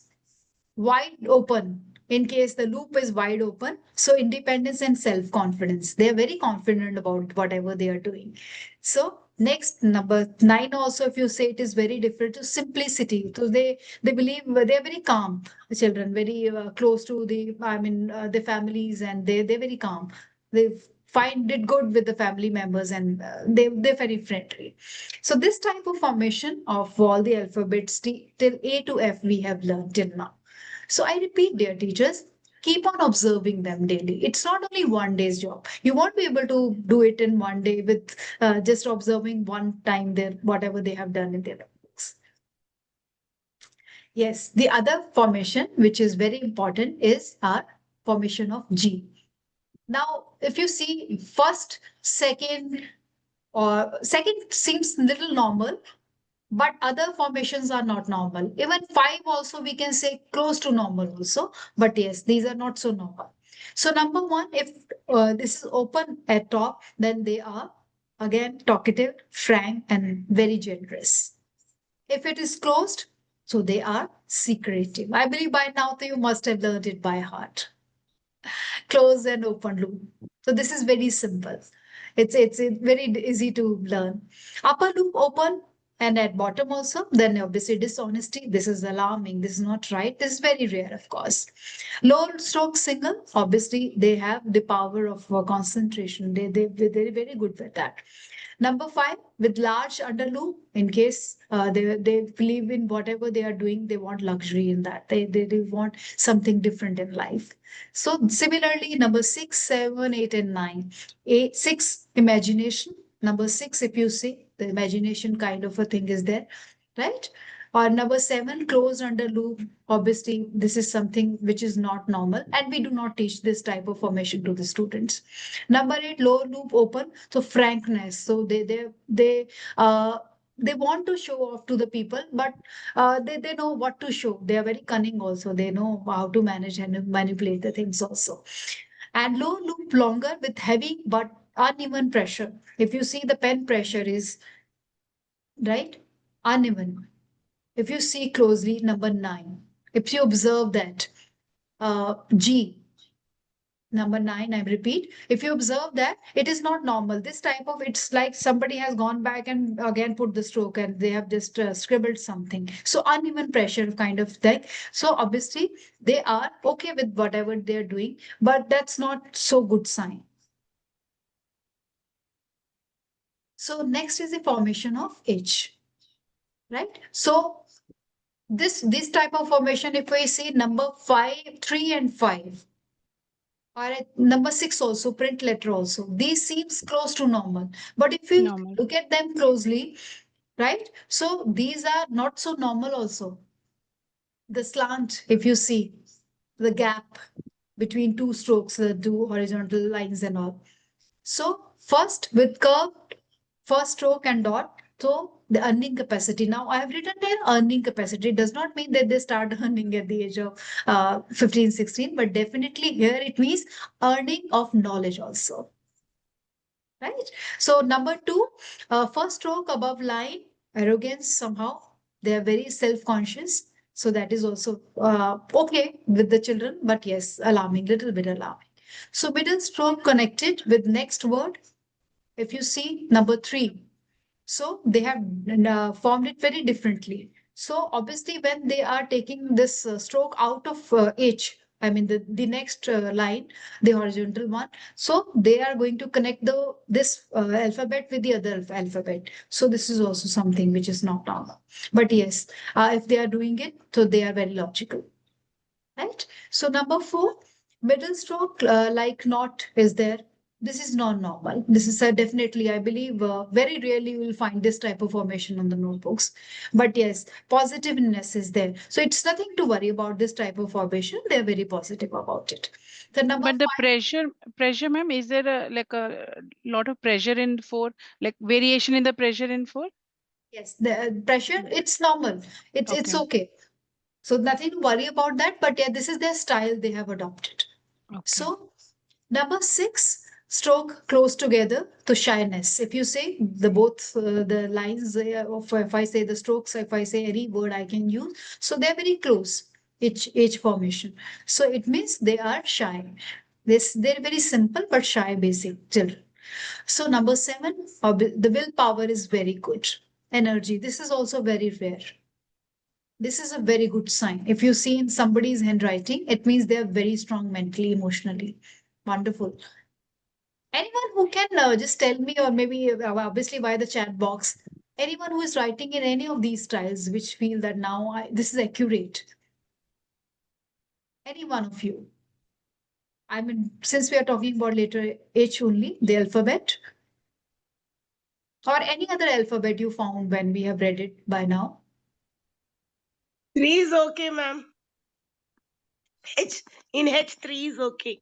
wide open, in case the loop is wide open. So independence and self-confidence, they are very confident about whatever they are doing. So next, number 9 also, if you say, it is very different to simplicity. So they believe they are very calm children, very close to the, I mean, the families, and they're very calm. They find it good with the family members, and they're very friendly. So this type of formation of all the alphabets till A to F we have learned till now. So I repeat, dear teachers, keep on observing them daily. It's not only one day's job. You won't be able to do it in one day with just observing one time their whatever they have done in their books. Yes, the other formation, which is very important, is our formation of G. Now, if you see first, second, or second seems little normal, but other formations are not normal. Even 5 also we can say close to normal also, but yes, these are not so normal. So number 1, if this is open at top, then they are again talkative, frank, and very generous. If it is closed, so they are secretive. I believe by now you must have learned it by heart. Closed and open loop. So this is very simple. It's very easy to learn. Upper loop open, and at bottom also. Then obviously dishonesty. This is alarming. This is not right. This is very rare, of course. Low stroke single. Obviously, they have the power of concentration. They're very good with that. Number 5, with large under loop, in case they believe in whatever they are doing, they want luxury in that. They want something different in life. So similarly, number 6, 7, 8, and 9. 8, 6, imagination. Number 6, if you see, the imagination kind of a thing is there, right? Or number 7, closed under loop. Obviously, this is something which is not normal, and we do not teach this type of formation to the students. Number 8, lower loop open. So frankness. So they want to show off to the people, but they know what to show. They are very cunning also. They know how to manage and manipulate the things also. And low loop longer with heavy but uneven pressure. If you see, the pen pressure is right uneven. If you see closely, number 9, if you observe that, G, number 9, I repeat, if you observe that, it is not normal. This type of, it's like somebody has gone back and again put the stroke and they have just scribbled something. So uneven pressure kind of thing. So obviously they are okay with whatever they're doing, but that's not so good sign. So next is the formation of H, right? So this type of formation, if we see number 5, 3, and 5, or at number 6 also, print letter also, these seems close to normal. But if you
Normal.
look at them closely, right? So these are not so normal also. The slant, if you see, the gap between two strokes, the two horizontal lines and all. So first with curve, first stroke and dot. So the earning capacity. Now I have written there earning capacity. It does not mean that they start earning at the age of 15, 16, but definitely here it means earning of knowledge also. Right? So number 2, first stroke above line, arrogance somehow. They are very self-conscious. So that is also okay with the children, but yes, alarming, little bit alarming. So middle stroke connected with next word. If you see number 3, so they have formed it very differently. So obviously when they are taking this stroke out of H, I mean the next line, the horizontal one. So they are going to connect this alphabet with the other alphabet. So this is also something which is not normal. But yes, if they are doing it, so they are very logical, right? So number 4, middle stroke like not is there. This is not normal. This is definitely, I believe, very rarely you will find this type of formation on the notebooks. But yes, positiveness is there. So it's nothing to worry about this type of formation. They're very positive about it. The number
But the
5,
pressure, ma'am, is there a lot of pressure in 4, like variation in the pressure in 4?
yes, the pressure, it's normal. It's
Okay.
okay. So nothing to worry about that. But yeah, this is their style they have adopted.
Okay.
So number 6, stroke close together to shyness. If you say the both the lines of, if I say the strokes, if I say any word I can use, so they're very close, each formation. So it means they are shy. They're very simple but shy basic children. So number 7, the willpower is very good. Energy. This is also very rare. This is a very good sign. If you see in somebody's handwriting, it means they are very strong mentally, emotionally. Wonderful. Anyone who can just tell me, or maybe obviously via the chat box, anyone who is writing in any of these styles which feel that now this is accurate. Any one of you. I mean, since we are talking about letter H only, the alphabet, or any other alphabet you found when we have read it by now.
3 is okay, ma'am. H3 is okay.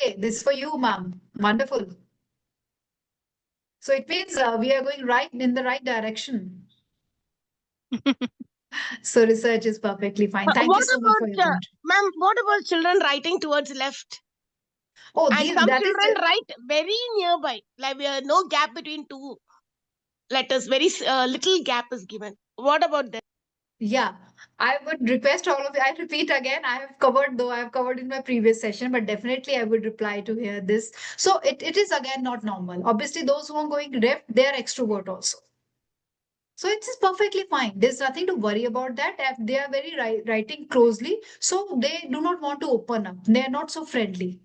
Okay, this is for you, ma'am. Wonderful. So it means we are going right in the right direction. So research is perfectly fine. Thank you
What
so much for your
about,
comment.
ma'am, what about children writing towards left?
Oh,
And some
that is
children write very nearby, like no gap between two letters, very little gap is given. What about that?
yeah. I would request all of you. I repeat again, I have covered, though I have covered in my previous session, but definitely I would reply to hear this. So it is again not normal. Obviously, those who are going left, they are extrovert also. So it is perfectly fine. There's nothing to worry about that. If they are very writing closely, so they do not want to open up. They are not so friendly.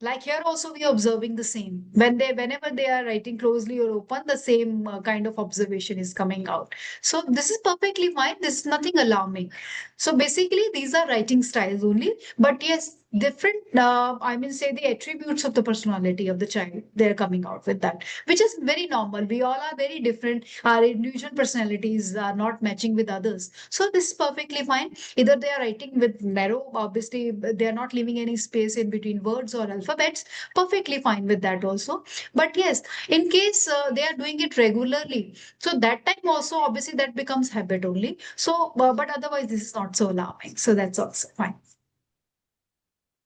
Like here also we are observing the same. Whenever they are writing closely or open, the same kind of observation is coming out. So this is perfectly fine. This is nothing alarming. So basically these are writing styles only. But yes, different, I mean say the attributes of the personality of the child, they're coming out with that, which is very normal. We all are very different. Our individual personalities are not matching with others. So this is perfectly fine. Either they are writing with narrow, obviously they are not leaving any space in between words or alphabets, perfectly fine with that also. But yes, in case they are doing it regularly, so that time also obviously that becomes habit only. So but otherwise this is not so alarming, so that's also fine.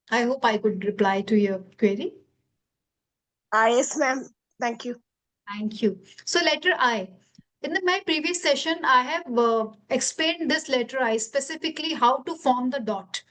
I hope I could reply to your query.
Yes, ma'am. Thank you.
Thank you. So letter I. In my previous session, I have explained this letter I, specifically how to form the dot.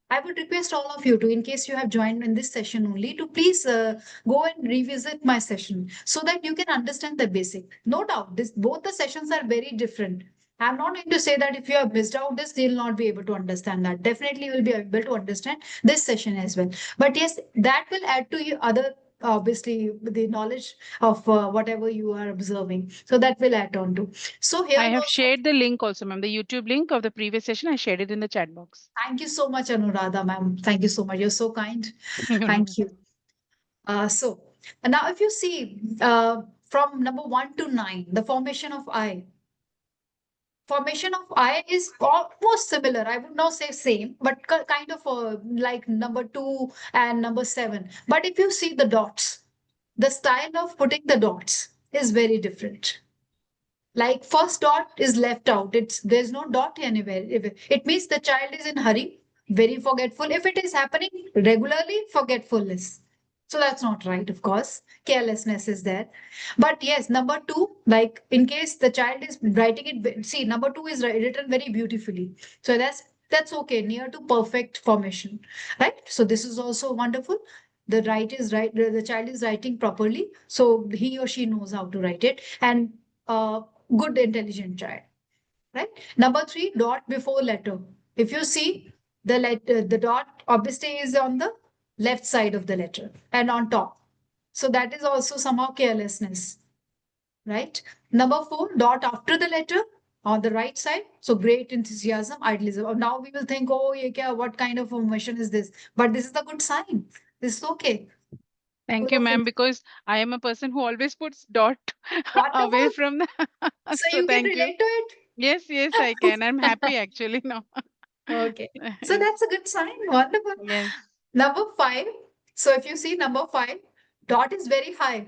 I would request all of you to, in case you have joined in this session only, to please go and revisit my session so that you can understand the basic. No doubt, both the sessions are very different. I'm not going to say that if you have missed out this, you'll not be able to understand that. Definitely, you will be able to understand this session as well. But yes, that will add to you other, obviously, the knowledge of whatever you are observing. So that will add on to. So here
I have
also,
shared the link also, ma'am. The YouTube link of the previous session, I shared it in the chat box.
thank you so much, Anuradha, ma'am. Thank you so much. You're so kind.
You're
Thank
welcome.
you. So now if you see from number 1 to 9, the formation of I is almost similar. I would not say same, but kind of like number 2 and number 7. But if you see the dots, the style of putting the dots is very different. Like first dot is left out. There's no dot anywhere. It means the child is in hurry, very forgetful. If it is happening regularly, forgetfulness. So that's not right, of course. Carelessness is there. But yes, number 2, like in case the child is writing it, see, number 2 is written very beautifully. So that's okay, near to perfect formation, right? So this is also wonderful. The child is writing properly, so he or she knows how to write it, and good intelligent child, right? Number 3, dot before letter. If you see, the dot obviously is on the left side of the letter and on top. So that is also somehow carelessness, right? Number 4, dot after the letter on the right side. So great enthusiasm, idealism. Now we will think, oh, what kind of emotion is this? But this is the good sign. This is okay.
Thank
Full
you,
of
ma'am, because I am a person who always puts dot away
wonderful.
from the.
So
So
you can
thank you.
relate to it.
Yes, yes, I can. I'm happy actually now.
Okay. So that's a good sign. Wonderful.
Yes.
Number 5. So if you see number 5, dot is very high.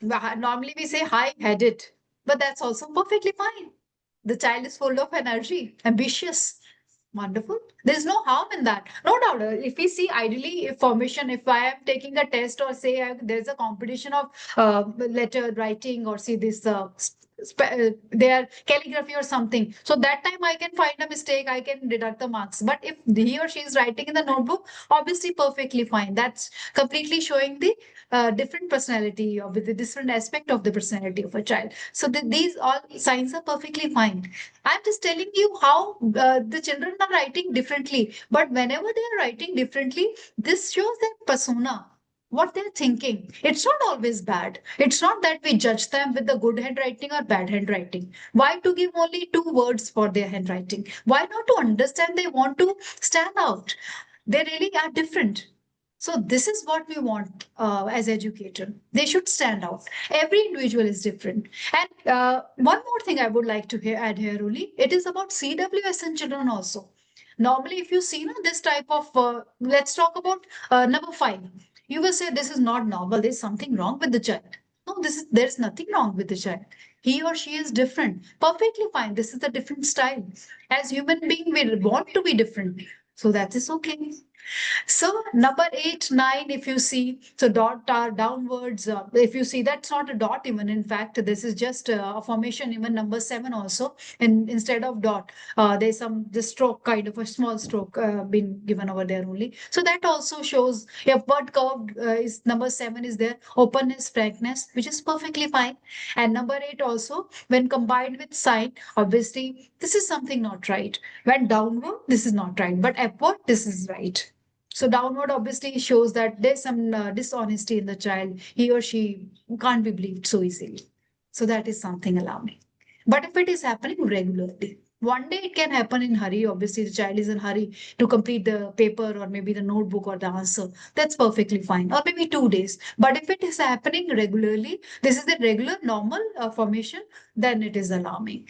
Normally we say high headed, but that's also perfectly fine. The child is full of energy, ambitious. Wonderful. There's no harm in that. No doubt. If we see ideally if formation, if I am taking a test or say there's a competition of letter writing or see this their calligraphy or something. So that time I can find a mistake, I can deduct the marks. But if he or she is writing in the notebook, obviously perfectly fine. That's completely showing the different personality or with the different aspect of the personality of a child. So these all signs are perfectly fine. I'm just telling you how the children are writing differently. But whenever they are writing differently, this shows their persona, what they're thinking. It's not always bad. It's not that we judge them with the good handwriting or bad handwriting. Why to give only 2 words for their handwriting? Why not to understand they want to stand out? They really are different. So this is what we want as educator. They should stand out. Every individual is different. And one more thing I would like to add here, Uli, it is about CWS and children also. Normally, if you see this type of, let's talk about number 5. You will say this is not normal. There's something wrong with the child. No, there's nothing wrong with the child. He or she is different. Perfectly fine. This is a different style. As human being, we want to be different. So that is okay. So number 8, 9, if you see, so dot are downwards. If you see, that's not a dot even. In fact, this is just a formation. Even number 7 also, and instead of dot, there's some this stroke kind of a small stroke been given over there only. So that also shows, yeah, word curved is number 7 is there. Openness, frankness, which is perfectly fine. And number 8 also, when combined with sign, obviously this is something not right. When downward, this is not right, but upward, this is right. So downward obviously shows that there's some dishonesty in the child. He or she can't be believed so easily. So that is something alarming. But if it is happening regularly, one day it can happen in hurry. Obviously, the child is in hurry to complete the paper or maybe the notebook or the answer. That's perfectly fine. Or maybe 2 days. But if it is happening regularly, this is the regular normal formation, then it is alarming.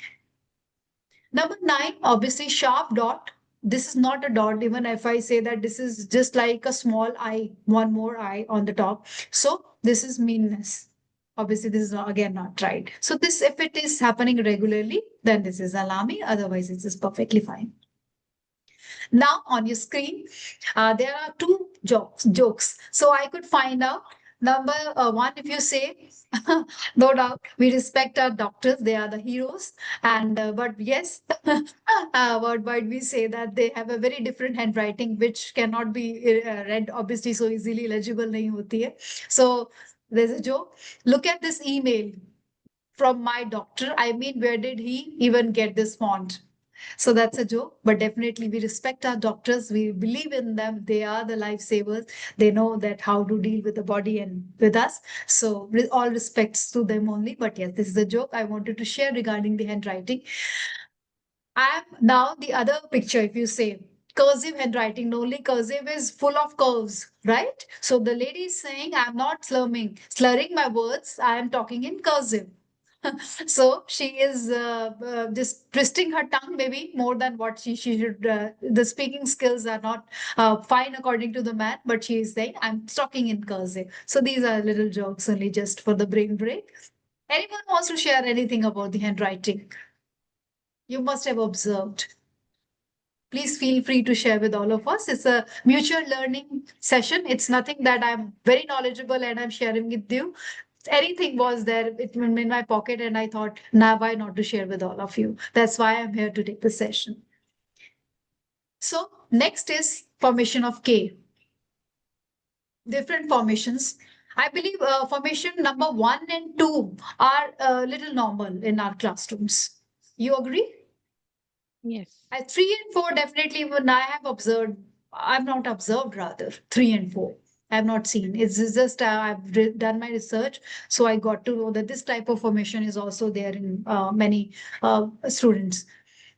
Number 9, obviously sharp dot. This is not a dot, even if I say that this is just like a small eye, one more eye on the top. So this is meanness. Obviously, this is again not right. So this, if it is happening regularly, then this is alarming. Otherwise, it is perfectly fine. Now on your screen, there are 2 jokes. So I could find out number 1, if you say, no doubt, we respect our doctors, they are the heroes. And but yes, what might we say that they have a very different handwriting, which cannot be read obviously so easily legible nahi hoti hai. So there's a joke. Look at this email from my doctor. I mean, where did he even get this font? So that's a joke, but definitely we respect our doctors. We believe in them. They are the lifesavers. They know that how to deal with the body and with us. So all respects to them only. But yes, this is a joke I wanted to share regarding the handwriting. I am now the other picture. If you say cursive handwriting, only cursive is full of curves, right? So the lady is saying, I'm not slurring my words. I am talking in cursive. So she is just twisting her tongue maybe more than what she should. The speaking skills are not fine according to the man, but she is saying, I'm talking in cursive. So these are little jokes only just for the brain break. Anyone wants to share anything about the handwriting? You must have observed. Please feel free to share with all of us. It's a mutual learning session. It's nothing that I'm very knowledgeable and I'm sharing with you. Anything was there in my pocket, and I thought, now why not to share with all of you? That's why I'm here to take the session. So next is formation of K. Different formations. I believe formation number 1 and 2 are a little normal in our classrooms. You agree?
Yes.
3 and 4 definitely when I have observed, I've not observed rather 3 and 4. I've not seen. It's just done my research, so I got to know that this type of formation is also there in many students.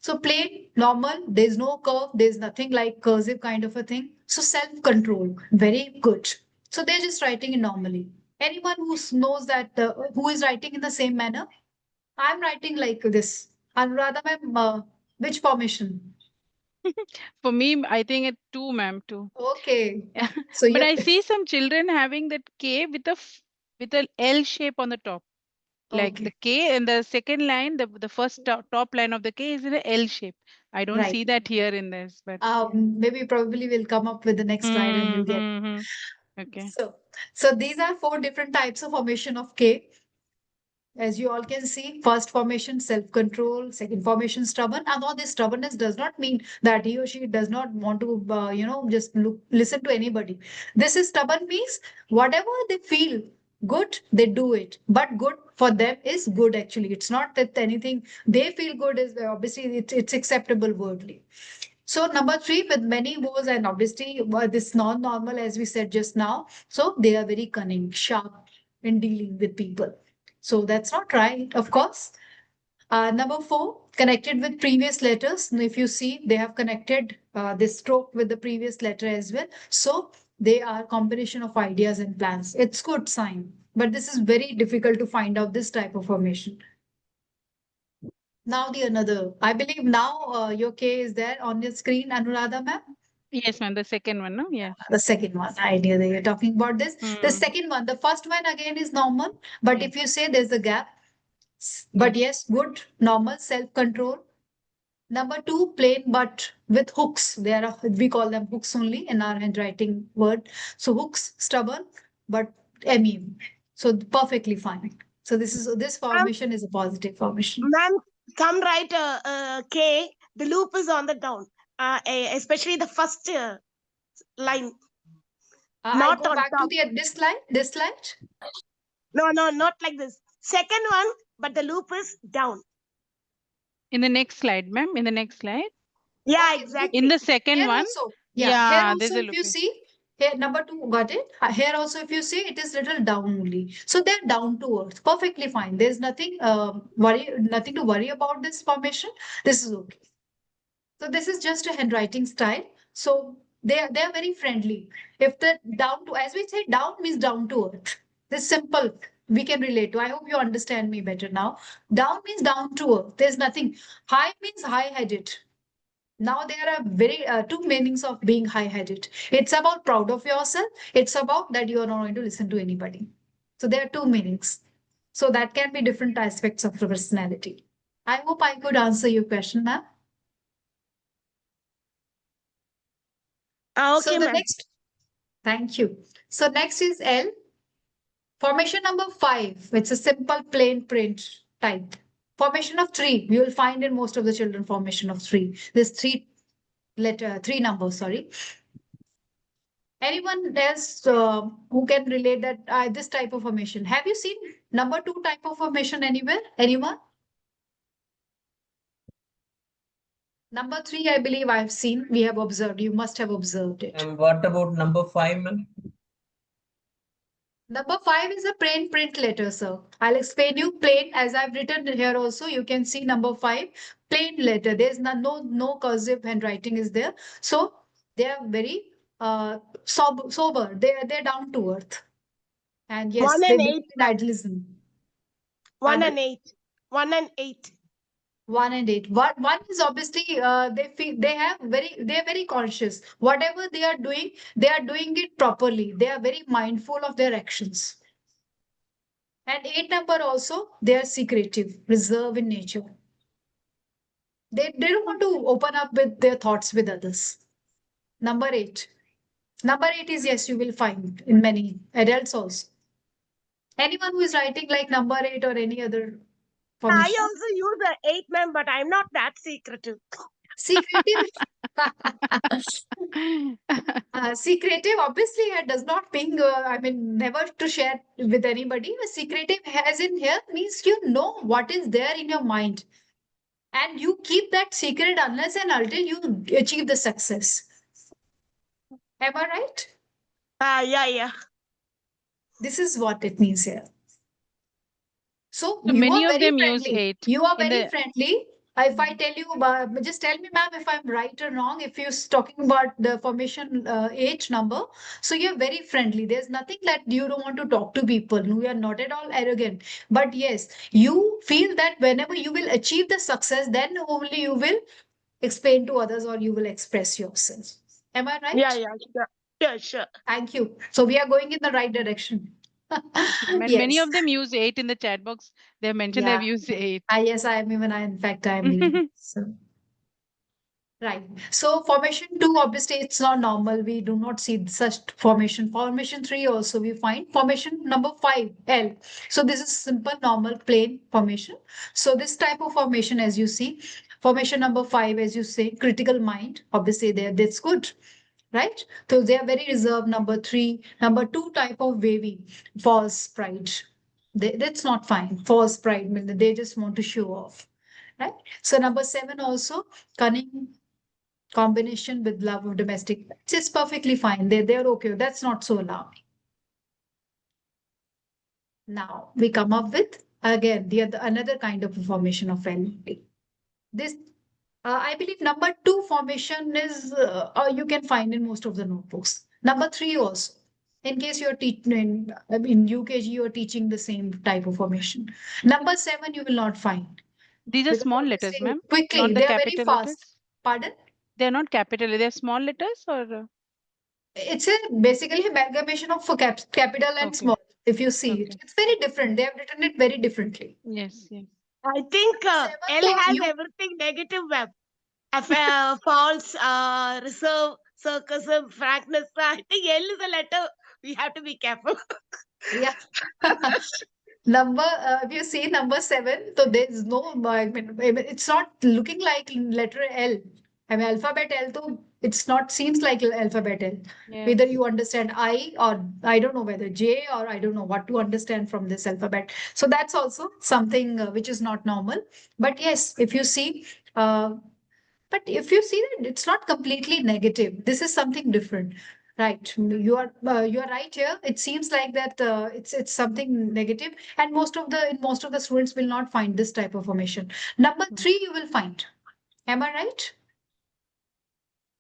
So plain, normal, there's no curve, there's nothing like cursive kind of a thing. So self-control, very good. So they're just writing it normally. Anyone who knows that, who is writing in the same manner? I'm writing like this. Anuradha ma'am, which formation?
For me, I think it two, ma'am, too.
Okay. So
But
you
I see some children having that K with with a L shape on the top. Like the
okay,
K in the second line, the first top line of the K is in a L shape. I don't
right.
see that here in this, but yeah.
Maybe probably we'll come up with the next slide and you'll get.
Mm-hmm. Okay.
So, so these are 4 different types of formation of K. As you all can see, first formation, self-control, second formation, stubborn. And all this stubbornness does not mean that he or she does not want to, just listen to anybody. This is stubborn means whatever they feel good, they do it. But good for them is good actually. It's not that anything they feel good is obviously it's acceptable worldly. So number 3 with many woes and obviously this non-normal as we said just now. So they are very cunning, sharp in dealing with people. So that's not right, of course. Number 4, connected with previous letters. If you see, they have connected this stroke with the previous letter as well. So they are combination of ideas and plans. It's good sign, but this is very difficult to find out this type of formation. Now the another, I believe now your K is there on your screen, Anuradha ma'am.
Yes, ma'am. The second one, no? Yes.
The second one, idea that you're talking about this. The
Mm.
second one, the first one again is normal, but
Yes.
if you say there's a gap, but yes, good, normal, self-control. Number 2, plain but with hooks. There are we call them hooks only in our handwriting word. So hooks, stubborn, but MEM. So perfectly fine. So this formation is a positive formation.
Ma'am, come write a K. The loop is on the down, especially the first line,
I
not
go
on
back to
top.
the this slide. This slide.
No, not like this. Second one, but the loop is down.
In the next slide, ma'am. In the next slide.
Yeah,
Okay,
exactly.
In the second
here
one.
also, yeah, here
Yeah, there's
also
a
if
loop.
you see, here number 2 got it. Here also if you see, it is little down only. So they're down to earth, perfectly fine. There's nothing nothing to worry about this formation. This is okay. So this is just a handwriting style. So they are very friendly. If the down to, as we say, down means down to earth. This simple we can relate to. I hope you understand me better now. Down means down to earth. There's nothing. High means high-headed. Now there are very two meanings of being high-headed. It's about proud of yourself. It's about that you are not going to listen to anybody. So there are two meanings. So that can be different aspects of the personality. I hope I could answer your question, ma'am. So
Okay,
the
ma'am.
next, thank you. So next is L. Formation number 5. It's a simple plain print type. Formation of 3. You will find in most of the children formation of 3. There's 3 numbers, sorry. Anyone else who can relate that this type of formation? Have you seen number 2 type of formation anywhere? Anyone? Number 3, I believe I've seen. We have observed. You must have observed it.
And what about number 5, ma'am?
Number 5 is a plain print letter, sir. I'll explain you plain as I've written here also. You can see number 5, plain letter. There's no cursive handwriting is there. So they are very sober. They're down to earth. And yes,
1
they
and
believe
8,
in
ma'am.
idealism.
1
Pardon?
and 8. 1 and 8.
1 and 8. One is obviously they're very conscious. Whatever they are doing it properly. They are very mindful of their actions. And 8 number also, they are secretive, reserved in nature. They don't want to open up with their thoughts with others. Number 8. Number 8 is yes, you will find in many adults also. Anyone who is writing like number 8 or any other
I
formation.
also use the 8, ma'am, but I'm not that secretive.
Secretive. Secretive obviously does not mean never to share with anybody. Secretive as in here means you know what is there in your mind. And you keep that secret unless and until you achieve the success. Am I right?
Yeah.
This is what it means here. So
So
you
many
are
of
very
them use
friendly.
8
You are
in
very
the.
friendly. If I tell you, just tell me, ma'am, if I'm right or wrong. If you're talking about the formation 8 number, so you're very friendly. There's nothing that you don't want to talk to people. You are not at all arrogant. But yes, you feel that whenever you will achieve the success, then only you will explain to others or you will express yourself. Am I
Yeah,
right?
sure.
Thank you. So we are going in the right direction.
And many
Yes.
of them use 8 in the chat box. They have mentioned they've
Yeah.
used 8.
Yes, I am even. In fact, I am even. So, right. So formation 2, obviously, it's not normal. We do not see such formation. Formation 3 also we find. Formation number 5, L. So this is simple, normal, plain formation. So this type of formation, as you see, formation number 5, as you say, critical mind. Obviously, there that's good. Right? So they are very reserved. Number 3, number 2 type of wavy, false pride. That's not fine. False pride, mean they just want to show off. Right? So number 7 also, cunning combination with love of domestic pets is perfectly fine. They're okay. That's not so alarming. Now we come up with again another kind of formation of NLP. This I believe number 2 formation is you can find in most of the notebooks. Number 3 also. In case you're teaching in UKG, you're teaching the same type of formation. Number 7 you will not find
These are
because
small letters,
obviously
ma'am,
quickly
not the
they are very
capital
fast.
letters.
Pardon?
They're not capital. They're small letters or.
It's a basically amalgamation of capital and
Okay.
small. If you see it,
Okay.
it's very different. They have written it very differently.
Yes. Yes.
I think
Seventh,
L has
you
everything negative, ma'am. False, reserve, sarcasm, frankness. I think L is a letter. We have to be careful.
yeah. Number if you see number 7, so there is no I mean, it's not looking like letter L. I mean alphabet L, though it's not seems like alphabet L. Whether
Yes.
you understand I or I don't know whether J or I don't know what to understand from this alphabet. So that's also something which is not normal. But yes, if you see but if you see that it's not completely negative, this is something different. Right, you are right here. It seems like that it's something negative, and most of the students will not find this type of formation. Number
Mm.
3, you will find. Am I right?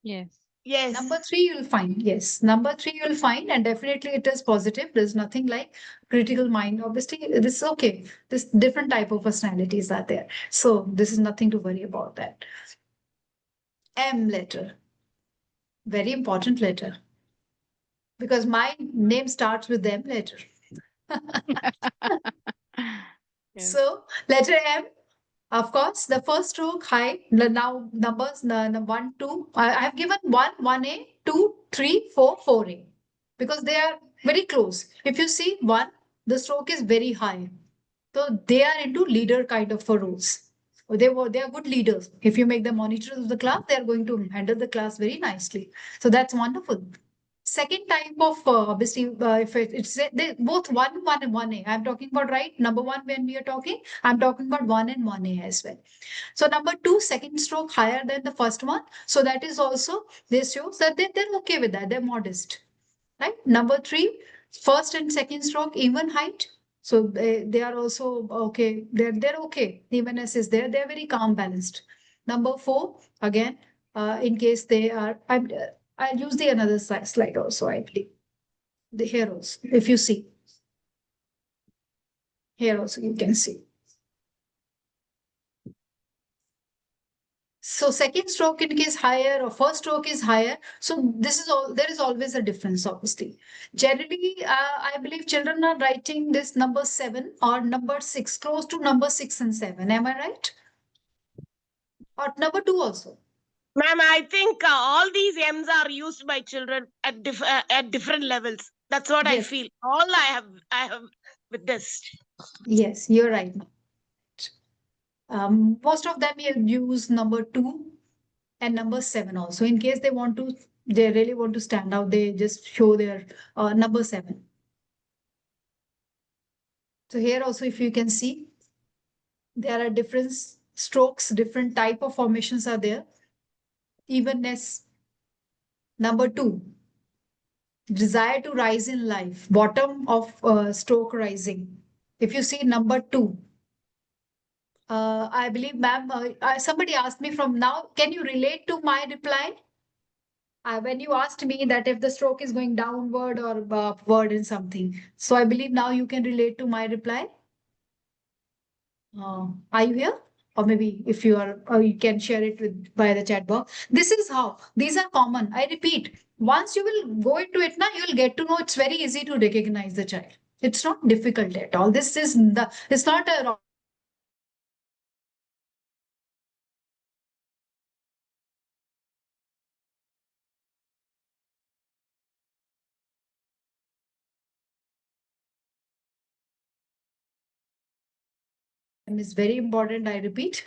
Yes.
Yes.
Number 3, you'll find. Yes, number 3, you'll find, and definitely it is positive. There's nothing like critical mind. Obviously, this is okay. This different type of personalities are there, so this is nothing to worry about that. M letter, very important letter, because my name starts with M letter.
Yes.
So letter M, of course, the first stroke high. Now numbers 1, 2. I have given 1, 1A, 2, 3, 4, 4A because they are very close. If you see 1, the stroke is very high. So they are into leader kind of roles. They are good leaders. If you make them monitors of the class, they are going to handle the class very nicely. So that's wonderful. Second type of obviously if it's they both 1, 1 and 1A. I'm talking about right number 1 when we are talking. I'm talking about 1 and 1A as well. So number 2, second stroke higher than the first one. So that is also this shows that they're okay with that. They're modest. Right. Number 3, first and second stroke even height. So they are also okay. They're okay. Evenness is there. They're very calm, balanced. Number 4, again, in case they are, I'll use the another slide also, I believe. The here also, if you see. Here also you can see. So second stroke in case higher or first stroke is higher. So this is all, there is always a difference, obviously. Generally, I believe children are writing this number 7 or number 6, close to number 6 and 7. Am I right? Or number 2 also.
Ma'am, I think all these M's are used by children at different levels. That's what I
Yes.
feel. All I have witnessed.
Yes, you're right. Most of them will use number 2 and number 7 also. In case they really want to stand out, they just show their number 7. So here also, if you can see, there are different strokes, different type of formations are there. Evenness. Number 2, desire to rise in life, bottom of stroke rising. If you see number 2, I believe, ma'am, somebody asked me from now, can you relate to my reply? When you asked me that if the stroke is going downward or upward in something. So I believe now you can relate to my reply. Are you here? Or maybe if you are, or you can share it with by the chat box. This is how, these are common. I repeat, once you will go into it now, you will get to know it's very easy to recognize the child. It's not difficult at all. It's not a is very important, I repeat.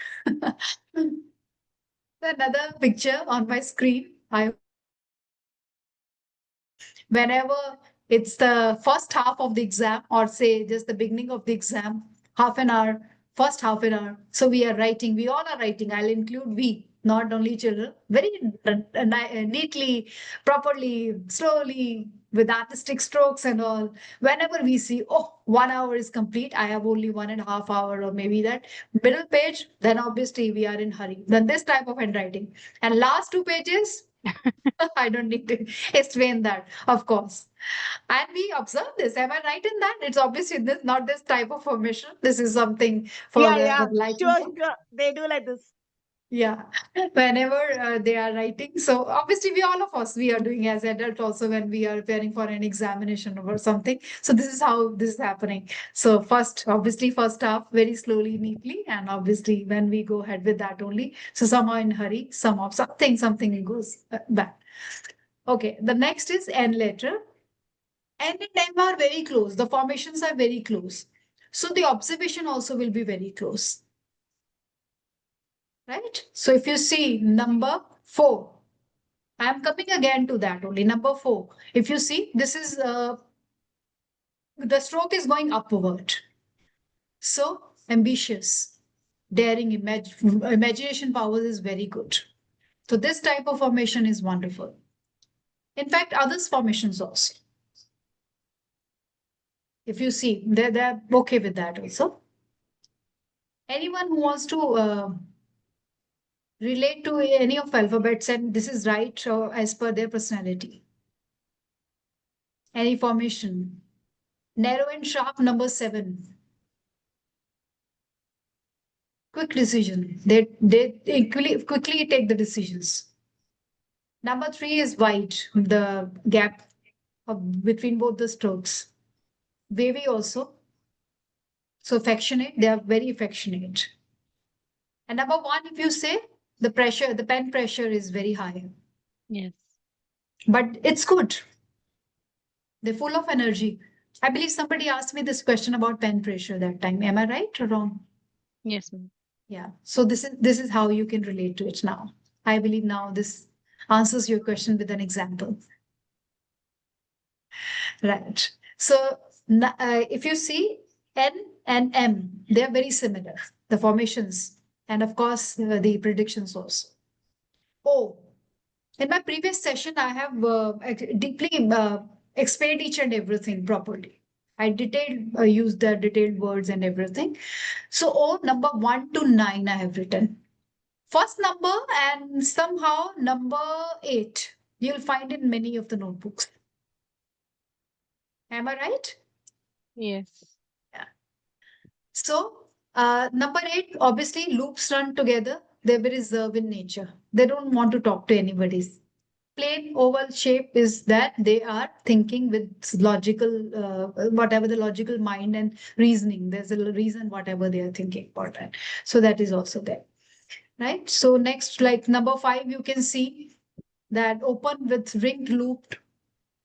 Another picture on my screen. Whenever it's the first half of the exam, or say just the beginning of the exam, half an hour, first half an hour. So we are writing, we all are writing. I'll include we, not only children, very neatly, properly, slowly, with artistic strokes and all. Whenever we see, oh, 1 hour is complete, I have only 1.5 hours, or maybe that middle page, then obviously we are in hurry. Then this type of handwriting. And last 2 pages, I don't need to explain that, of course. And we observe this. Am I right in that? It's obviously this, not this type of formation. This is something for
Yeah,
the light.
sure, sure. They do like this.
Yeah, whenever they are writing. So obviously, we all of us, we are doing as adult also when we are preparing for an examination or something. So this is how this is happening. So first, obviously, first half very slowly, neatly, and obviously when we go ahead with that only. So somehow in hurry, somehow something goes back. Okay, the next is N letter. N and M are very close. The formations are very close. So the observation also will be very close. Right? So if you see number 4, I am coming again to that only. Number 4. If you see, this is the stroke is going upward. So ambitious, daring, imagination powers is very good. So this type of formation is wonderful. In fact, others formations also. If you see, they're okay with that also. Anyone who wants to relate to any of alphabets, and this is right as per their personality. Any formation. Narrow and sharp, number 7. Quick decision. They equally quickly take the decisions. Number 3 is wide, the gap between both the strokes. Wavy also. So affectionate, they are very affectionate. And number 1, if you say, the pressure, the pen pressure is very high.
Yes.
But it's good. They're full of energy. I believe somebody asked me this question about pen pressure that time. Am I right or wrong?
Yes, ma'am.
Yeah. So this is how you can relate to it now. I believe now this answers your question with an example. Right. So if you see N and M, they are very similar, the formations, and of course the predictions also. O. In my previous session, I have deeply explained each and everything properly. I used the detailed words and everything. So O, number 1 to 9 I have written. First number and somehow number 8 you'll find in many of the notebooks. Am I right?
Yes.
Yeah. So number 8, obviously loops run together. They're very reserved in nature. They don't want to talk to anybody. Plain oval shape is that they are thinking with logical, whatever the logical mind and reasoning. There's a reason whatever they are thinking about that. So that is also there. Right. So next, like number 5, you can see that open with ringed looped.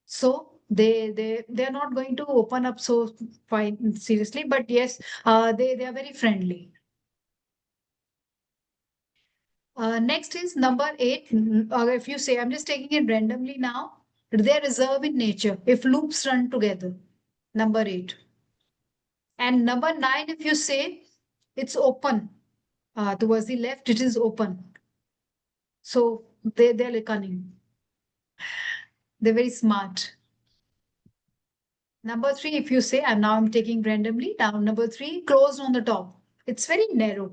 So they're not going to open up so fine seriously, but yes, they are very friendly. Next is number 8. If you say, I'm just taking it randomly now, they're reserved in nature. If loops run together, number 8. And number 9, if you say it's open, Towards the left, it is open. So they're like cunning. They're very smart. Number three, if you say, and now I'm taking randomly down. Number three, closed on the top. It's very narrow.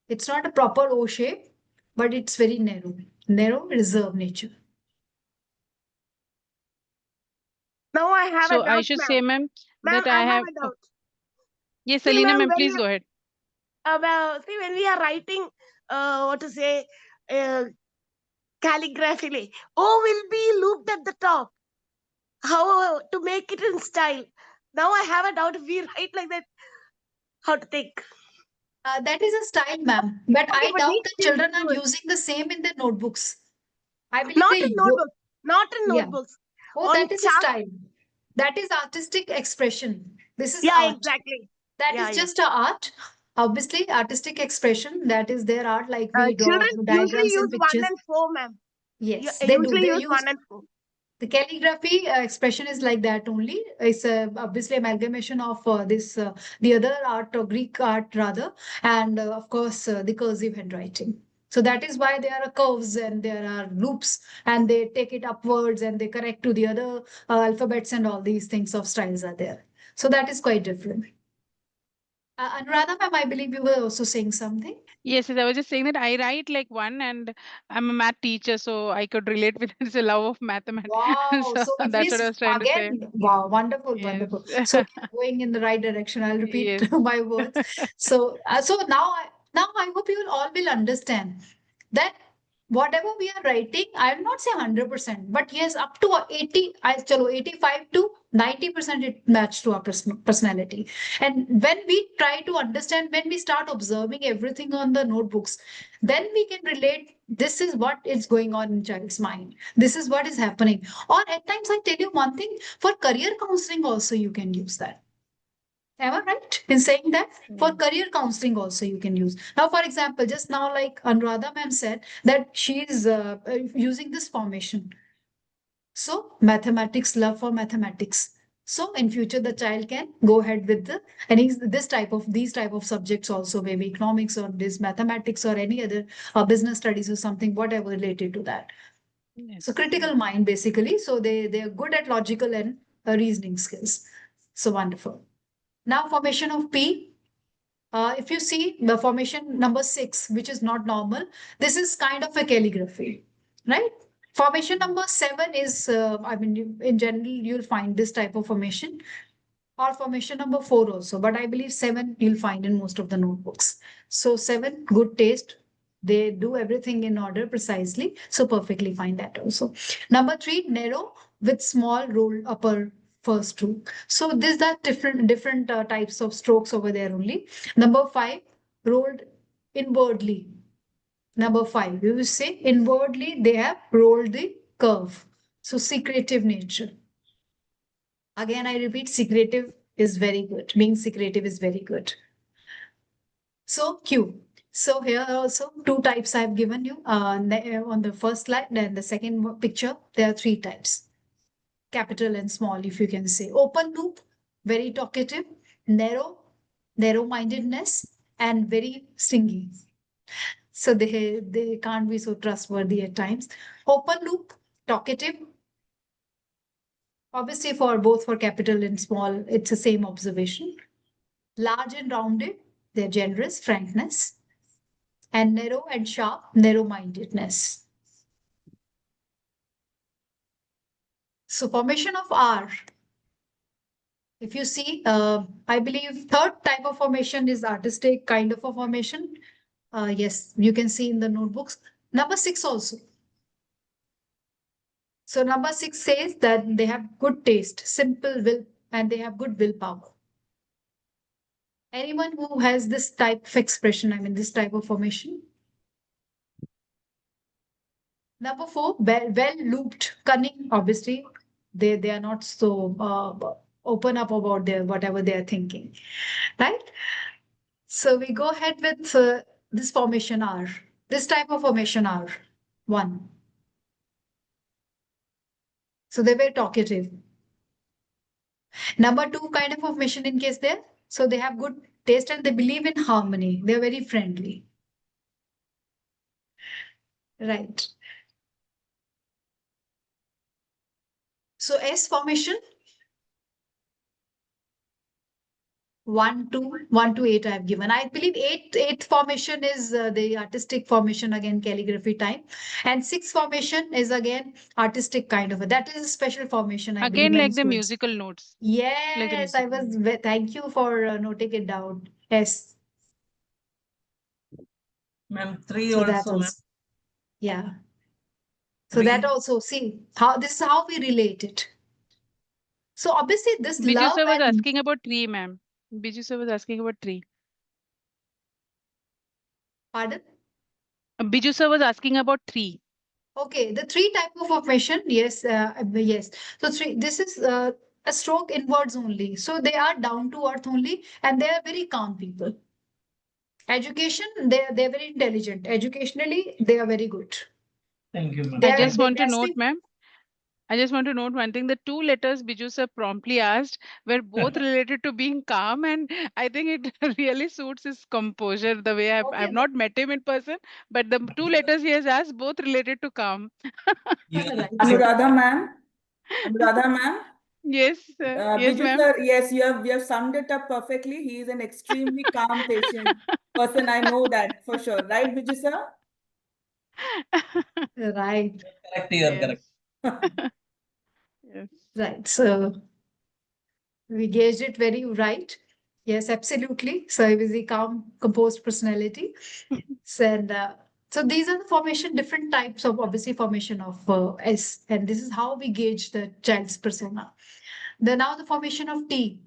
It's not a proper O shape, but it's very narrow. Narrow, reserved nature.
Now I have a
So I
doubt,
should say,
ma'am.
ma'am,
Ma'am,
that
I
I
have
have.
a doubt.
Yes,
See,
Alina,
ma'am,
ma'am,
when
please go ahead.
see, when we are writing, what to say, calligraphically, O will be looped at the top. How to make it in style? Now I have a doubt. If we write like that, how to think?
That is a style, ma'am. But
Okay,
I
but
doubt
these
that
kids
children are
do it.
using the same in their notebooks. I believe
Not
they
in
do.
notebooks. Not in
Yeah.
notebooks.
Oh,
On
that is a
chart.
style. That is artistic expression. This is
Yeah,
art.
exactly.
That
Yeah,
is
yeah.
just a art. Obviously, artistic expression. That is their art. Like we draw
Children usually
diagrams
use
and
1
pictures.
and 4, ma'am.
Yes, they do.
Usually
They
use
use
1 and 4.
the calligraphy expression is like that only. It's obviously amalgamation of this the other art or Greek art rather, and of course the cursive handwriting. So that is why there are curves and there are loops, and they take it upwards and they correct to the other alphabets and all these things of styles are there. So that is quite different. Anuradha, ma'am, I believe you were also saying something.
Yes, yes, I was just saying that I write like one, and I'm a math teacher, so I could relate with it's a love of mathematics.
Wow.
So
So at
that's what I
least
was trying to say.
again, wow, wonderful,
Yes.
wonderful. So we are going in the right direction. I'll repeat
Yes.
my words. So so now I hope you will all will understand that whatever we are writing, I will not say 100%, but yes, up to 80, I chalo 85 to 90% it match to our personality. And when we try to understand, when we start observing everything on the notebooks, then we can relate this is what is going on in child's mind. This is what is happening. Or at times I tell you one thing, for career counseling also you can use that. Am I right in saying that? For
Mm.
career counseling also you can use. Now, for example, just now like Anuradha ma'am said that she is using this formation. So mathematics, love for mathematics. So in future the child can go ahead with the any this type of these type of subjects also, maybe economics or this mathematics or any other business studies or something, whatever related to that.
Yes.
So critical mind basically. So they are good at logical and reasoning skills. So wonderful. Now formation of P. If you see the formation number 6, which is not normal, this is kind of a calligraphy, right? Formation number 7 is, I mean, in general, you'll find this type of formation, or formation number 4 also, but I believe 7 you'll find in most of the notebooks. So 7, good taste. They do everything in order precisely. So perfectly fine that also. Number 3, narrow with small rolled upper first stroke. So these are different types of strokes over there only. Number 5, rolled inwardly. Number 5, we will say inwardly they have rolled the curve. So secretive nature. Again, I repeat, secretive is very good. Being secretive is very good. So Q. So here also two types I've given you on the first slide and the second picture. There are 3 types. Capital and small, if you can say. Open loop, very talkative, narrow-mindedness, and very stingy. So they can't be so trustworthy at times. Open loop, talkative. Obviously, for both for capital and small, it's the same observation. Large and rounded, they're generous, frankness, and narrow and sharp, narrow-mindedness. So formation of R. If you see, I believe third type of formation is artistic kind of a formation. Yes, you can see in the notebooks. Number 6 also. So number 6 says that they have good taste, simple will, and they have good willpower. Anyone who has this type of expression, I mean this type of formation. Number 4, well looped, cunning. Obviously, they are not so open up about their whatever they are thinking, right? So we go ahead with this formation R. This type of formation R. 1. So they were talkative. Number 2 kind of formation in case there. So they have good taste and they believe in harmony. They're very friendly. Right. So S formation, 1 to 8 I have given. I believe eighth formation is the artistic formation, again calligraphy time, and sixth formation is again artistic kind of that is a special formation. I believe
Again,
many
like the
students.
musical notes. Like the
Yes, I
musical
was.
notes.
Thank you for noting it down. Yes,
Ma'am, three
so that
also, ma'am.
was yeah. So that
Three.
also see how this is how we relate it. So obviously this
Biju
love
sir was
and
asking about tree, ma'am. Biju sir was asking about tree.
pardon.
Biju sir was asking about tree.
Okay, the three type of formation, yes, yes. So three, this is a stroke inwards only. So they are down to earth only, and they are very calm people. Education, they're very intelligent. Educationally, they are very good.
Thank you, ma'am.
They
I
are
just
they
want to note,
grasping.
ma'am. I just want to note one thing. The two letters Biju sir promptly asked were both related to being calm, and I think it really suits his composure. The way I've
Okay,
not met him in person, but the two letters he has asked both related to calm.
right.
Anuradha ma'am, Anuradha ma'am,
Yes, yes,
Biju
ma'am.
sir, yes, you have summed it up perfectly. He is an extremely calm, patient person. I know that for sure. Right, Biju sir?
Right,
Correct, you are correct.
Yes.
right. So we gauged it very right. Yes, absolutely. So he was a calm, composed personality. And so these are the formation, different types of obviously formation of S, and this is how we gauge the child's persona. Then now the formation of T.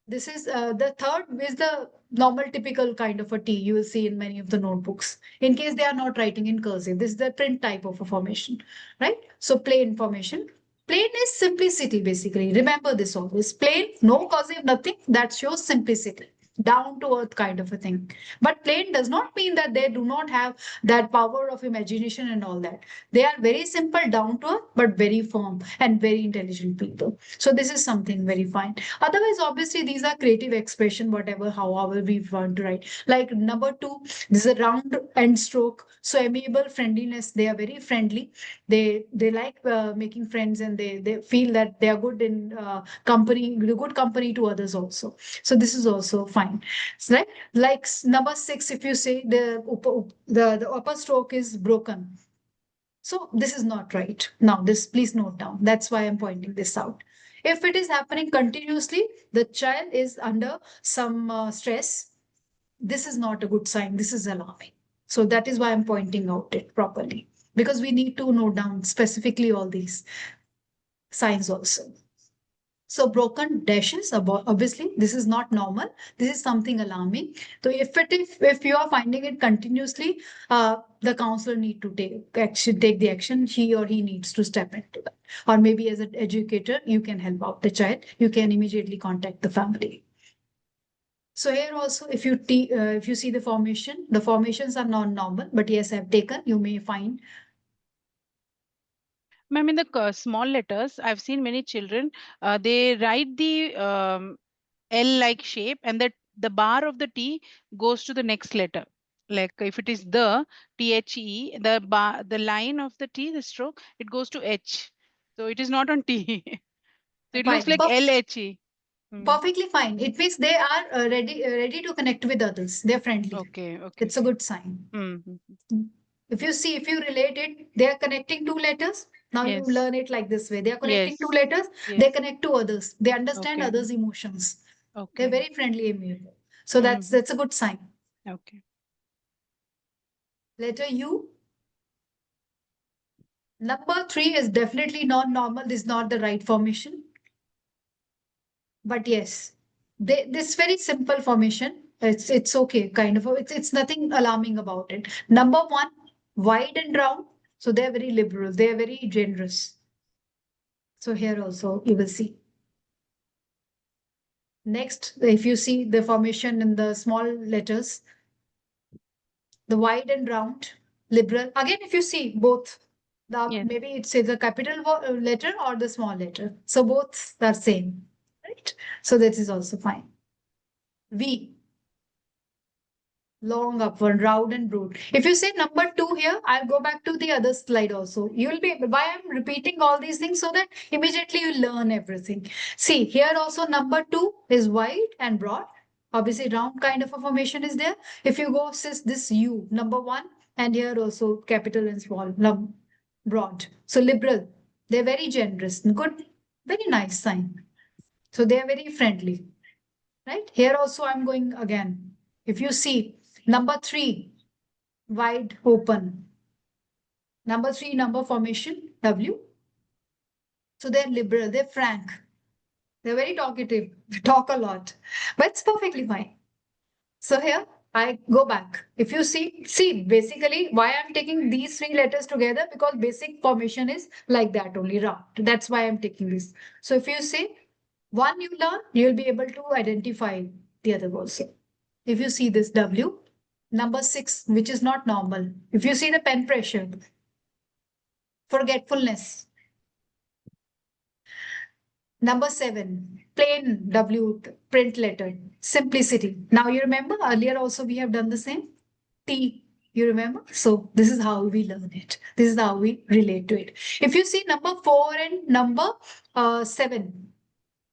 This is the third is the normal typical kind of a T you will see in many of the notebooks. In case they are not writing in cursive, this is the print type of a formation, right? So plain formation. Plain is simplicity basically. Remember this always. Plain, no cursive, nothing. That shows simplicity. Down to earth kind of a thing. But plain does not mean that they do not have that power of imagination and all that. They are very simple, down to earth, but very firm and very intelligent people. So this is something very fine. Otherwise, obviously, these are creative expression, whatever, however we want to write. Like number two, this is a round end stroke. So amiable friendliness, they are very friendly. They like making friends, and they feel that they are good in company, good company to others also. So this is also fine. So, right? Like number six, if you say the upper stroke is broken. So this is not right. Now, this please note down. That's why I'm pointing this out. If it is happening continuously, the child is under some stress. This is not a good sign. This is alarming. So that is why I'm pointing out it properly, because we need to note down specifically all these signs also. So broken dashes, obviously, this is not normal. This is something alarming. So if you are finding it continuously, the counselor need to take the action. She or he needs to step into that. Or maybe as an educator, you can help out the child. You can immediately contact the family. So here also, if you see the formations are non-normal, but yes, I've taken. You may find.
Ma'am, in the small letters, I've seen many children, they write the L-like shape, and the bar of the T goes to the next letter. Like if it is the THE, the line of the T, the stroke, it goes to H. So it is not on T. So it looks
Fine.
like LHE. Hmm.
Perfectly fine. It means they are ready to connect with others. They're friendly.
Okay, okay,
It's a
okay.
good sign.
Mm-hmm.
If you relate it, they are connecting two letters. Now you
Yes,
learn it like this way. They are connecting two
yes,
letters. They
yes.
connect to others. They understand
Okay,
others' emotions. They're
okay.
very friendly and amiable. So
Mm-hmm.
that's a good sign.
Okay.
Letter U. Number three is definitely not normal. This is not the right formation. But yes, this very simple formation. It's okay, kind of. It's nothing alarming about it. Number one, wide and round. So they're very liberal. They're very generous. So here also you will see. Next, if you see the formation in the small letters, the wide and round, liberal. Again, if you see both,
Yes.
maybe it's the capital letter or the small letter. So both are same, right? So that is also fine. V, long upward, round and broad. If you say number 2 here, I'll go back to the other slide also. You'll be, why I'm repeating all these things so that immediately you learn everything. See, here also number 2 is wide and broad. Obviously, round kind of a formation is there. If you go this U, number 1, and here also capital and small, broad. So liberal. They're very generous. Good, very nice sign. So they are very friendly. Right? Here also I'm going again. If you see number 3, wide open. Number 3, number formation, W. So they're liberal, they're frank. They're very talkative, they talk a lot, but it's perfectly fine. So here I go back. If you see basically why I'm taking these 3 letters together, because basic formation is like that only, round. That's why I'm taking this. So if you say one you learn, you'll be able to identify the other also. If you see this W, number 6, which is not normal. If you see the pen pressure, forgetfulness. Number 7, plain W, print letter, simplicity. Now you remember earlier also we have done the same. T, you remember? So this is how we learn it. This is how we relate to it. If you see number 4 and number 7,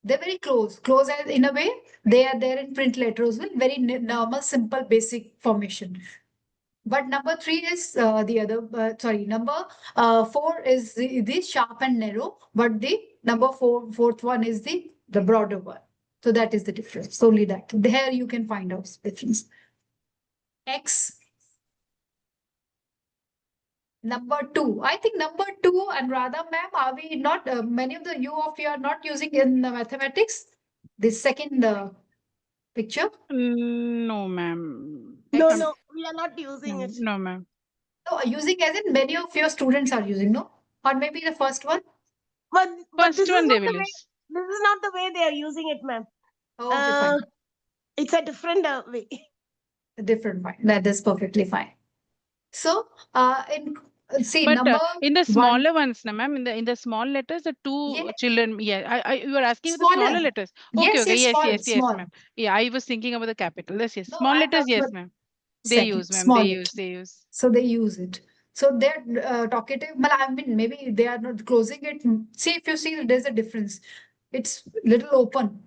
they're very close. Close as in a way, they are there in print letter as well. Very normal, simple, basic formation. But number 3 is the other, number 4 is the sharp and narrow, but the fourth one is the broader one. So that is the difference, only that. There you can find out difference. X, number 2. I think number 2, and Radha ma'am, are we not, many of you are not using in mathematics? The second picture?
No, ma'am.
No,
X.
no, we are not using
No,
it.
no, ma'am.
No, using as in many of your students are using, no? Or maybe the first one?
But
First
this is
one they
not the
will
way.
use.
This is not the way they are using it, ma'am.
Oh, okay, fine.
It's a different way.
A different one. That is perfectly fine. So, see,
But
number
in the
1,
smaller ones, na ma'am, in the small letters, the 2
yeah,
children. Yeah, you are asking about the smaller
smaller.
letters. Okay,
Yes,
okay,
yes,
yes,
small.
ma'am. Yeah, I was thinking about the capital. Yes.
No,
Small
I'm
letters,
talking
yes,
about
ma'am. They
second,
use, ma'am.
small
They
letter.
use.
So they use it. So they're talkative. Well, I mean, maybe they are not closing it. See, if you see, there's a difference. It's little open.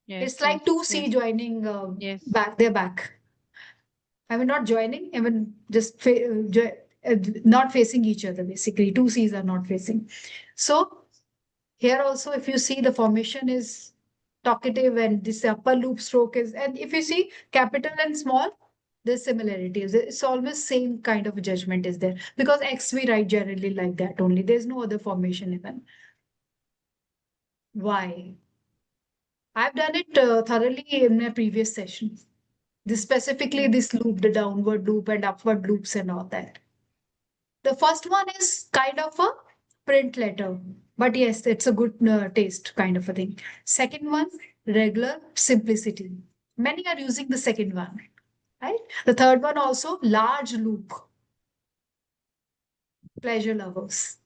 Yes,
It's like 2C
yes.
joining
Yes.
back, their back. I mean, not joining, even just not facing each other, basically. 2Cs are not facing. So here also, if you see, the formation is talkative and this upper loop stroke is, and if you see capital and small, there's similarities. It's almost same kind of judgment is there, because X we write generally like that only. There's no other formation even. Why? I've done it thoroughly in my previous sessions. This specifically this loop, the downward loop and upward loops and all that. The first one is kind of a print letter, but yes, it's a good taste kind of a thing. Second one, regular simplicity. Many are using the second one, right? The third one also, large loop, pleasure lovers.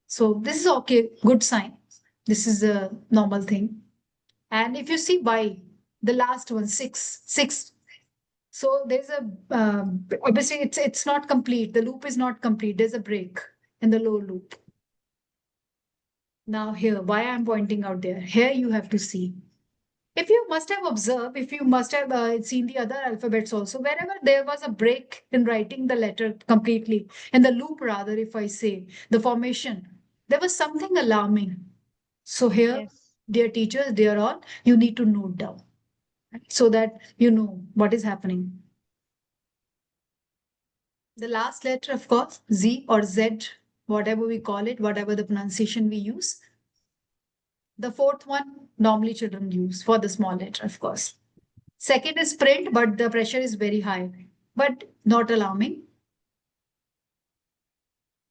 So this is okay, good sign. This is a normal thing. And if you see by the last one, six. So there's a obviously it's not complete. The loop is not complete. There's a break in the low loop. Now here, why I'm pointing out there. Here you have to see. If you must have observed, if you must have seen the other alphabets also, wherever there was a break in writing the letter completely, in the loop rather, if I say, the formation, there was something alarming. So here,
Yes.
dear teachers, dear all, you need to note down so that you know what is happening. The last letter, of course, Z or Z, whatever we call it, whatever the pronunciation we use. The fourth one, normally children use for the small letter, of course. Second is print, but the pressure is very high, but not alarming.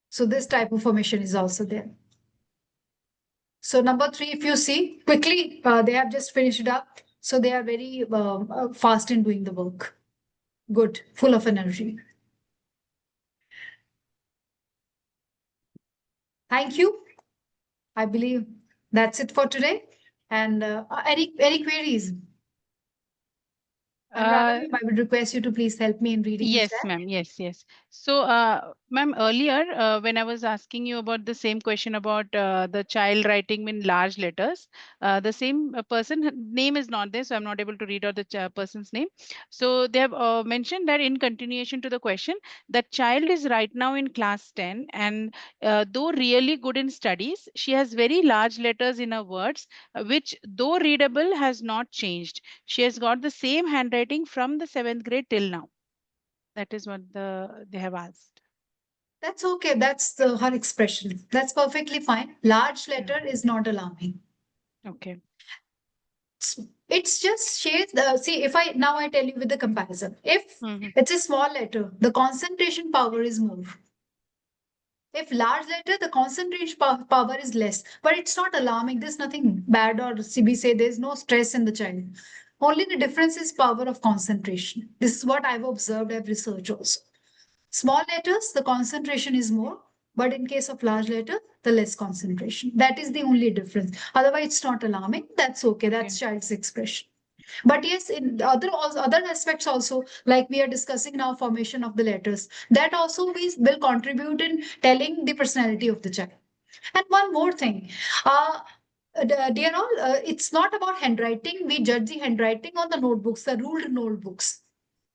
So this type of formation is also there. So number 3, if you see quickly, they have just finished up. So they are very fast in doing the work. Good, full of energy. Thank you. I believe that's it for today. And any queries? And Radha,
Uh,
ma'am, I would request you to please help me in reading the
Yes,
chat.
ma'am. Yes, yes. So, ma'am, earlier when I was asking you about the same question about the child writing in large letters, the same person name is not there, so I'm not able to read out the person's name. So they have mentioned that in continuation to the question, that child is right now in class 10, and though really good in studies, she has very large letters in her words, which though readable has not changed. She has got the same handwriting from the seventh grade till now. That is what they have asked.
That's okay. That's her expression. That's perfectly fine. Large
Yeah.
letter is not alarming.
Okay.
It's just shades. See, if I now I tell you with the comparison, if
Mm-hmm.
it's a small letter, the concentration power is more. If large letter, the concentration power is less. But it's not alarming. There's nothing bad or CB say there's no stress in the child. Only the difference is power of concentration. This is what I've observed. I've researched also. Small letters, the concentration is more, but in case of large letter, the less concentration. That is the only difference. Otherwise, it's not alarming. That's okay.
Okay.
That's child's expression. But yes, in the other aspects also, like we are discussing now, formation of the letters, that also will contribute in telling the personality of the child. And one more thing, dear all, it's not about handwriting. We judge the handwriting on the notebooks, the ruled notebooks.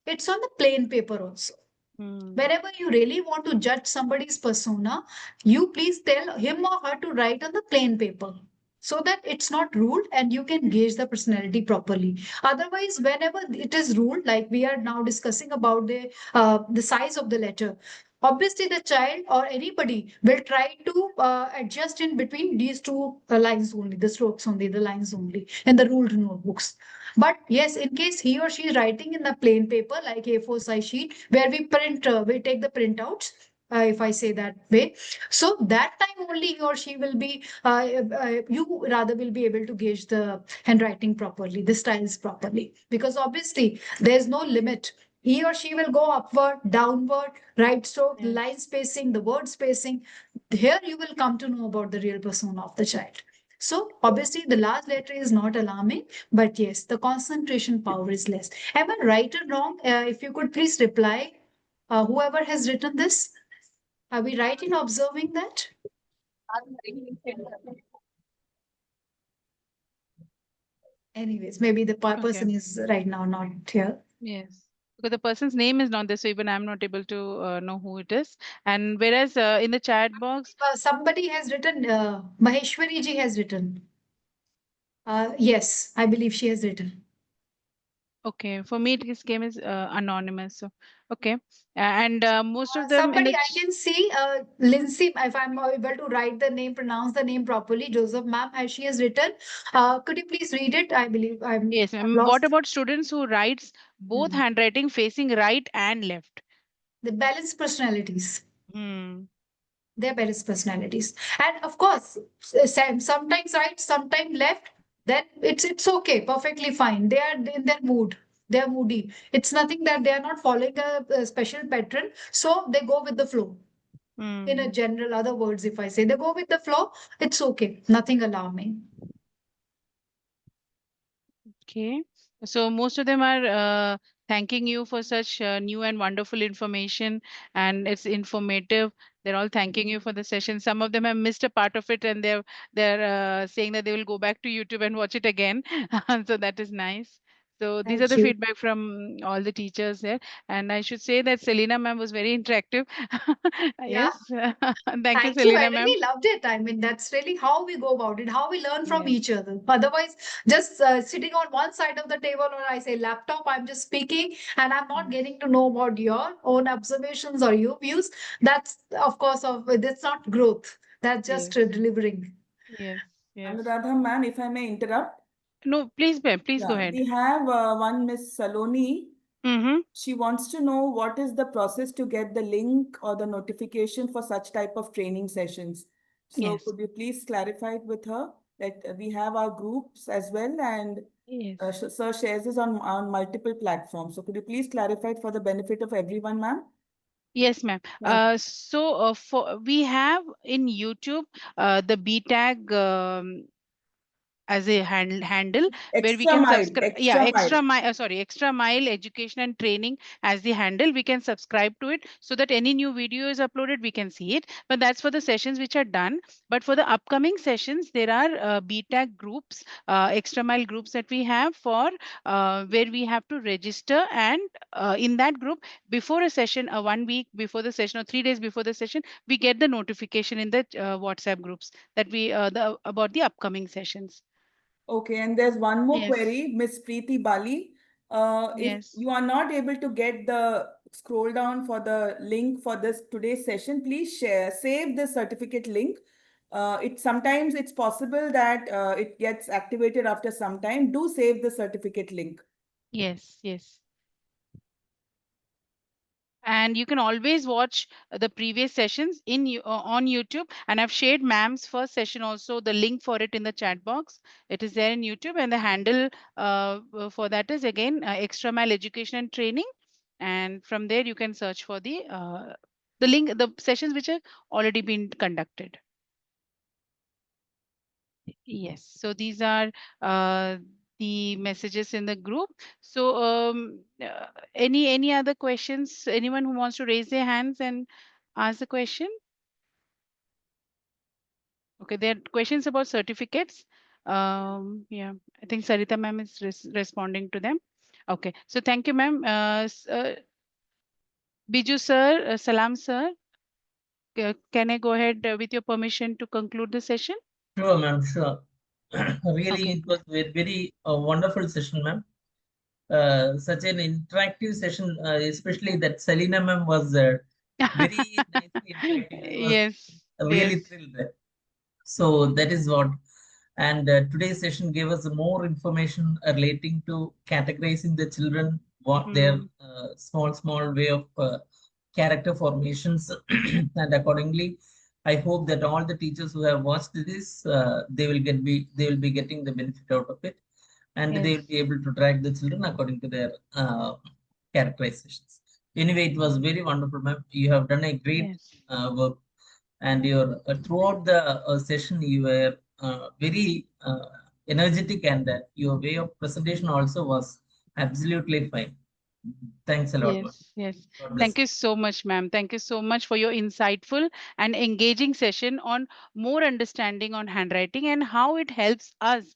It's on the plain paper also.
Mm.
Whenever you really want to judge somebody's persona, you please tell him or her to write on the plain paper so that it's not ruled and you can gauge the personality properly. Otherwise, whenever it is ruled, like we are now discussing about the size of the letter, obviously the child or anybody will try to adjust in between these two lines only, the strokes only, the lines only in the ruled notebooks. But yes, in case he or she is writing in the plain paper like A4 size sheet, where we take the printouts, if I say that way. So that time only he or she will be, you rather will be able to gauge the handwriting properly, the styles properly, because obviously there's no limit. He or she will go upward, downward, right stroke,
Yes.
line spacing, the word spacing. Here you will come to know about the real persona of the child. So obviously the large letter is not alarming, but yes, the concentration power is less. Am I right or wrong? If you could please reply, whoever has written this, are we right in observing that? Anyways, maybe the person
Okay.
is right now not here.
Yes. Because the person's name is not there, so even I'm not able to know who it is. And whereas in the chat box,
Somebody has written, Maheshwari ji has written. Yes, I believe she has written.
okay, for me this game is anonymous. So okay, and most of them in
Somebody
the
I can see, Lindsay, if I'm able to write the name, pronounce the name properly, Joseph ma'am, as she has written. Could you please read it? I believe
yes.
I've
What
lost
about students who writes both
Hmm.
handwriting facing right and left?
the balanced personalities.
Hmm.
They're balanced personalities. And of course, sometimes right, sometimes left, then it's okay, perfectly fine. They are in their mood. They are moody. It's nothing that they are not following a special pattern. So they go with the flow. In a
Hmm.
general, other words, if I say they go with the flow, it's okay. Nothing alarming.
Okay. So most of them are thanking you for such new and wonderful information, and it's informative. They're all thanking you for the session. Some of them have missed a part of it, and they're saying that they will go back to YouTube and watch it again. So that is nice. So these are
Thank
the
you.
feedback from all the teachers there, and I should say that Selena ma'am was very interactive.
Yeah.
Yes, thank you,
Thank you. I
Selena ma'am.
really loved it. I mean, that's really how we go about it, how we learn from
Yes,
each other. Otherwise, just sitting on one side of the table, or I say laptop, I'm just speaking and I'm not
yes,
getting to know about your own observations or your views. That's, of course, that's not growth. That's just
yes,
delivering.
yes, yes.
Anuradha ma'am, if I may interrupt.
No, please, ma'am, please go
Yeah,
ahead.
we have one Miss Saloni.
Mm-hmm.
She wants to know what is the process to get the link or the notification for such type of training sessions. So
Yes,
could you please clarify it with her that we have our groups as well, and
yes,
Sir shares this on multiple platforms. So could you please clarify it for the benefit of everyone, ma'am?
yes, ma'am.
Yeah.
So for we have in YouTube the B tag as a handle where we
Extra
can
mile,
subscribe.
extra mile.
Sorry, extra mile education and training as the handle. We can subscribe to it so that any new video is uploaded, we can see it. But that's for the sessions which are done. But for the upcoming sessions, there are BTAC groups, extra mile groups that we have for where we have to register. And in that group, before a session, 1 week before the session or 3 days before the session, we get the notification in the WhatsApp groups that we about the upcoming sessions.
Okay, and there's one more
Yes.
query, Miss Preeti Bali. If
Yes.
you are not able to get the scroll down for the link for this today's session, please save the certificate link. Sometimes it's possible that it gets activated after some time. Do save the certificate link.
Yes. Yes. And you can always watch the previous sessions on YouTube. And I've shared ma'am's first session also, the link for it in the chat box. It is there in YouTube, and the handle for that is again Extra Mile Education and Training. And from there you can search for the link, the sessions which have already been conducted. Yes, so these are the messages in the group. So any other questions? Anyone who wants to raise their hands and ask the question? Okay, there are questions about certificates. Yeah, I think Sarita ma'am is responding to them. Okay, so thank you, ma'am. Biju sir, Salam sir, can I go ahead with your permission to conclude the session?
Sure, ma'am, sure. Really,
Okay.
it was a very wonderful session, ma'am. Such an interactive session, especially that Selina ma'am was very nicely interacting. I was
Yes,
really
yes,
thrilled. So that is what. And today's session gave us more information relating to categorizing the children, what their
mm,
small way of character formations, and accordingly, I hope that all the teachers who have watched this, they will be getting the benefit out of it, and they
yes,
will be able to track the children according to their characterizations. Anyway, it was very wonderful, ma'am. You have done a great
yes,
work, and your throughout the session you were very energetic, and your way of presentation also was absolutely fine. Thanks a lot, ma'am.
yes, yes.
God bless
Thank
you.
you so much, ma'am. Thank you so much for your insightful and engaging session on more understanding on handwriting and how it helps us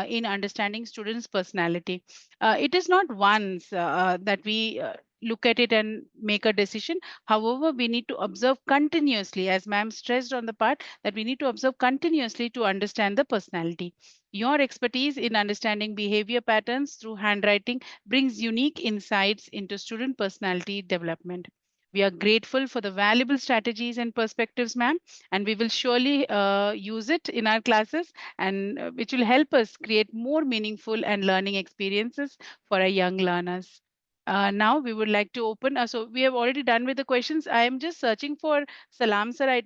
in understanding students' personality. It is not once that we look at it and make a decision. However, we need to observe continuously, as ma'am stressed on the part that we need to observe continuously to understand the personality. Your expertise in understanding behavior patterns through handwriting brings unique insights into student personality development. We are grateful for the valuable strategies and perspectives, ma'am, and we will surely use it in our classes, and which will help us create more meaningful and learning experiences for our young learners. Now we would like to open. So we have already done with the questions. I am just searching for Salam sir. I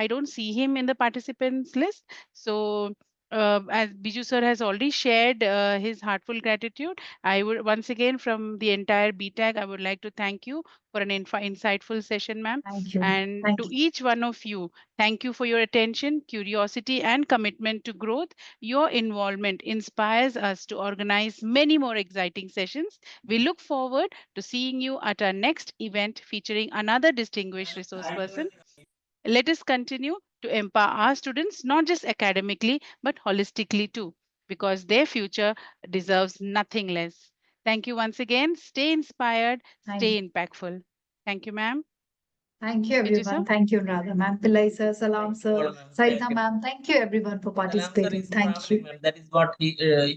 don't see him in the participants list. So as Biju sir has already shared his heartful gratitude, I would once again from the entire BTAG, I would like to thank you for an insightful session, ma'am.
Thank you.
And
Thank
to
you.
each one of you, thank you for your attention, curiosity, and commitment to growth. Your involvement inspires us to organize many more exciting sessions. We look forward to seeing you at our next event featuring another distinguished resource person. Let us continue to empower our students, not just academically, but holistically too, because their future deserves nothing less. Thank you once again. Stay inspired,
Thank
stay
you.
impactful. Thank you, ma'am.
Thank you,
Biju sir?
everyone. Thank you, Radha ma'am. Pillai sir, Salam
Thank you all,
sir,
ma'am. Thank
Sarita
you.
ma'am. Thank you, everyone, for
Salam sir
participating.
is
Thank
traveling,
you.
ma'am. That is what he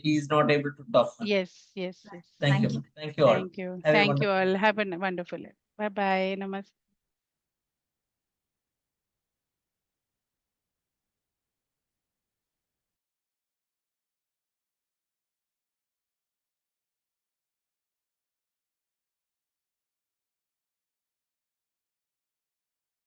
is not able to talk, ma'am.
Yes, yes, yes.
Thank you,
Thank you.
ma'am. Thank you all.
Thank you.
Have a
Thank you
wonderful
all.
day.
Have a wonderful day. Bye bye. Namaste.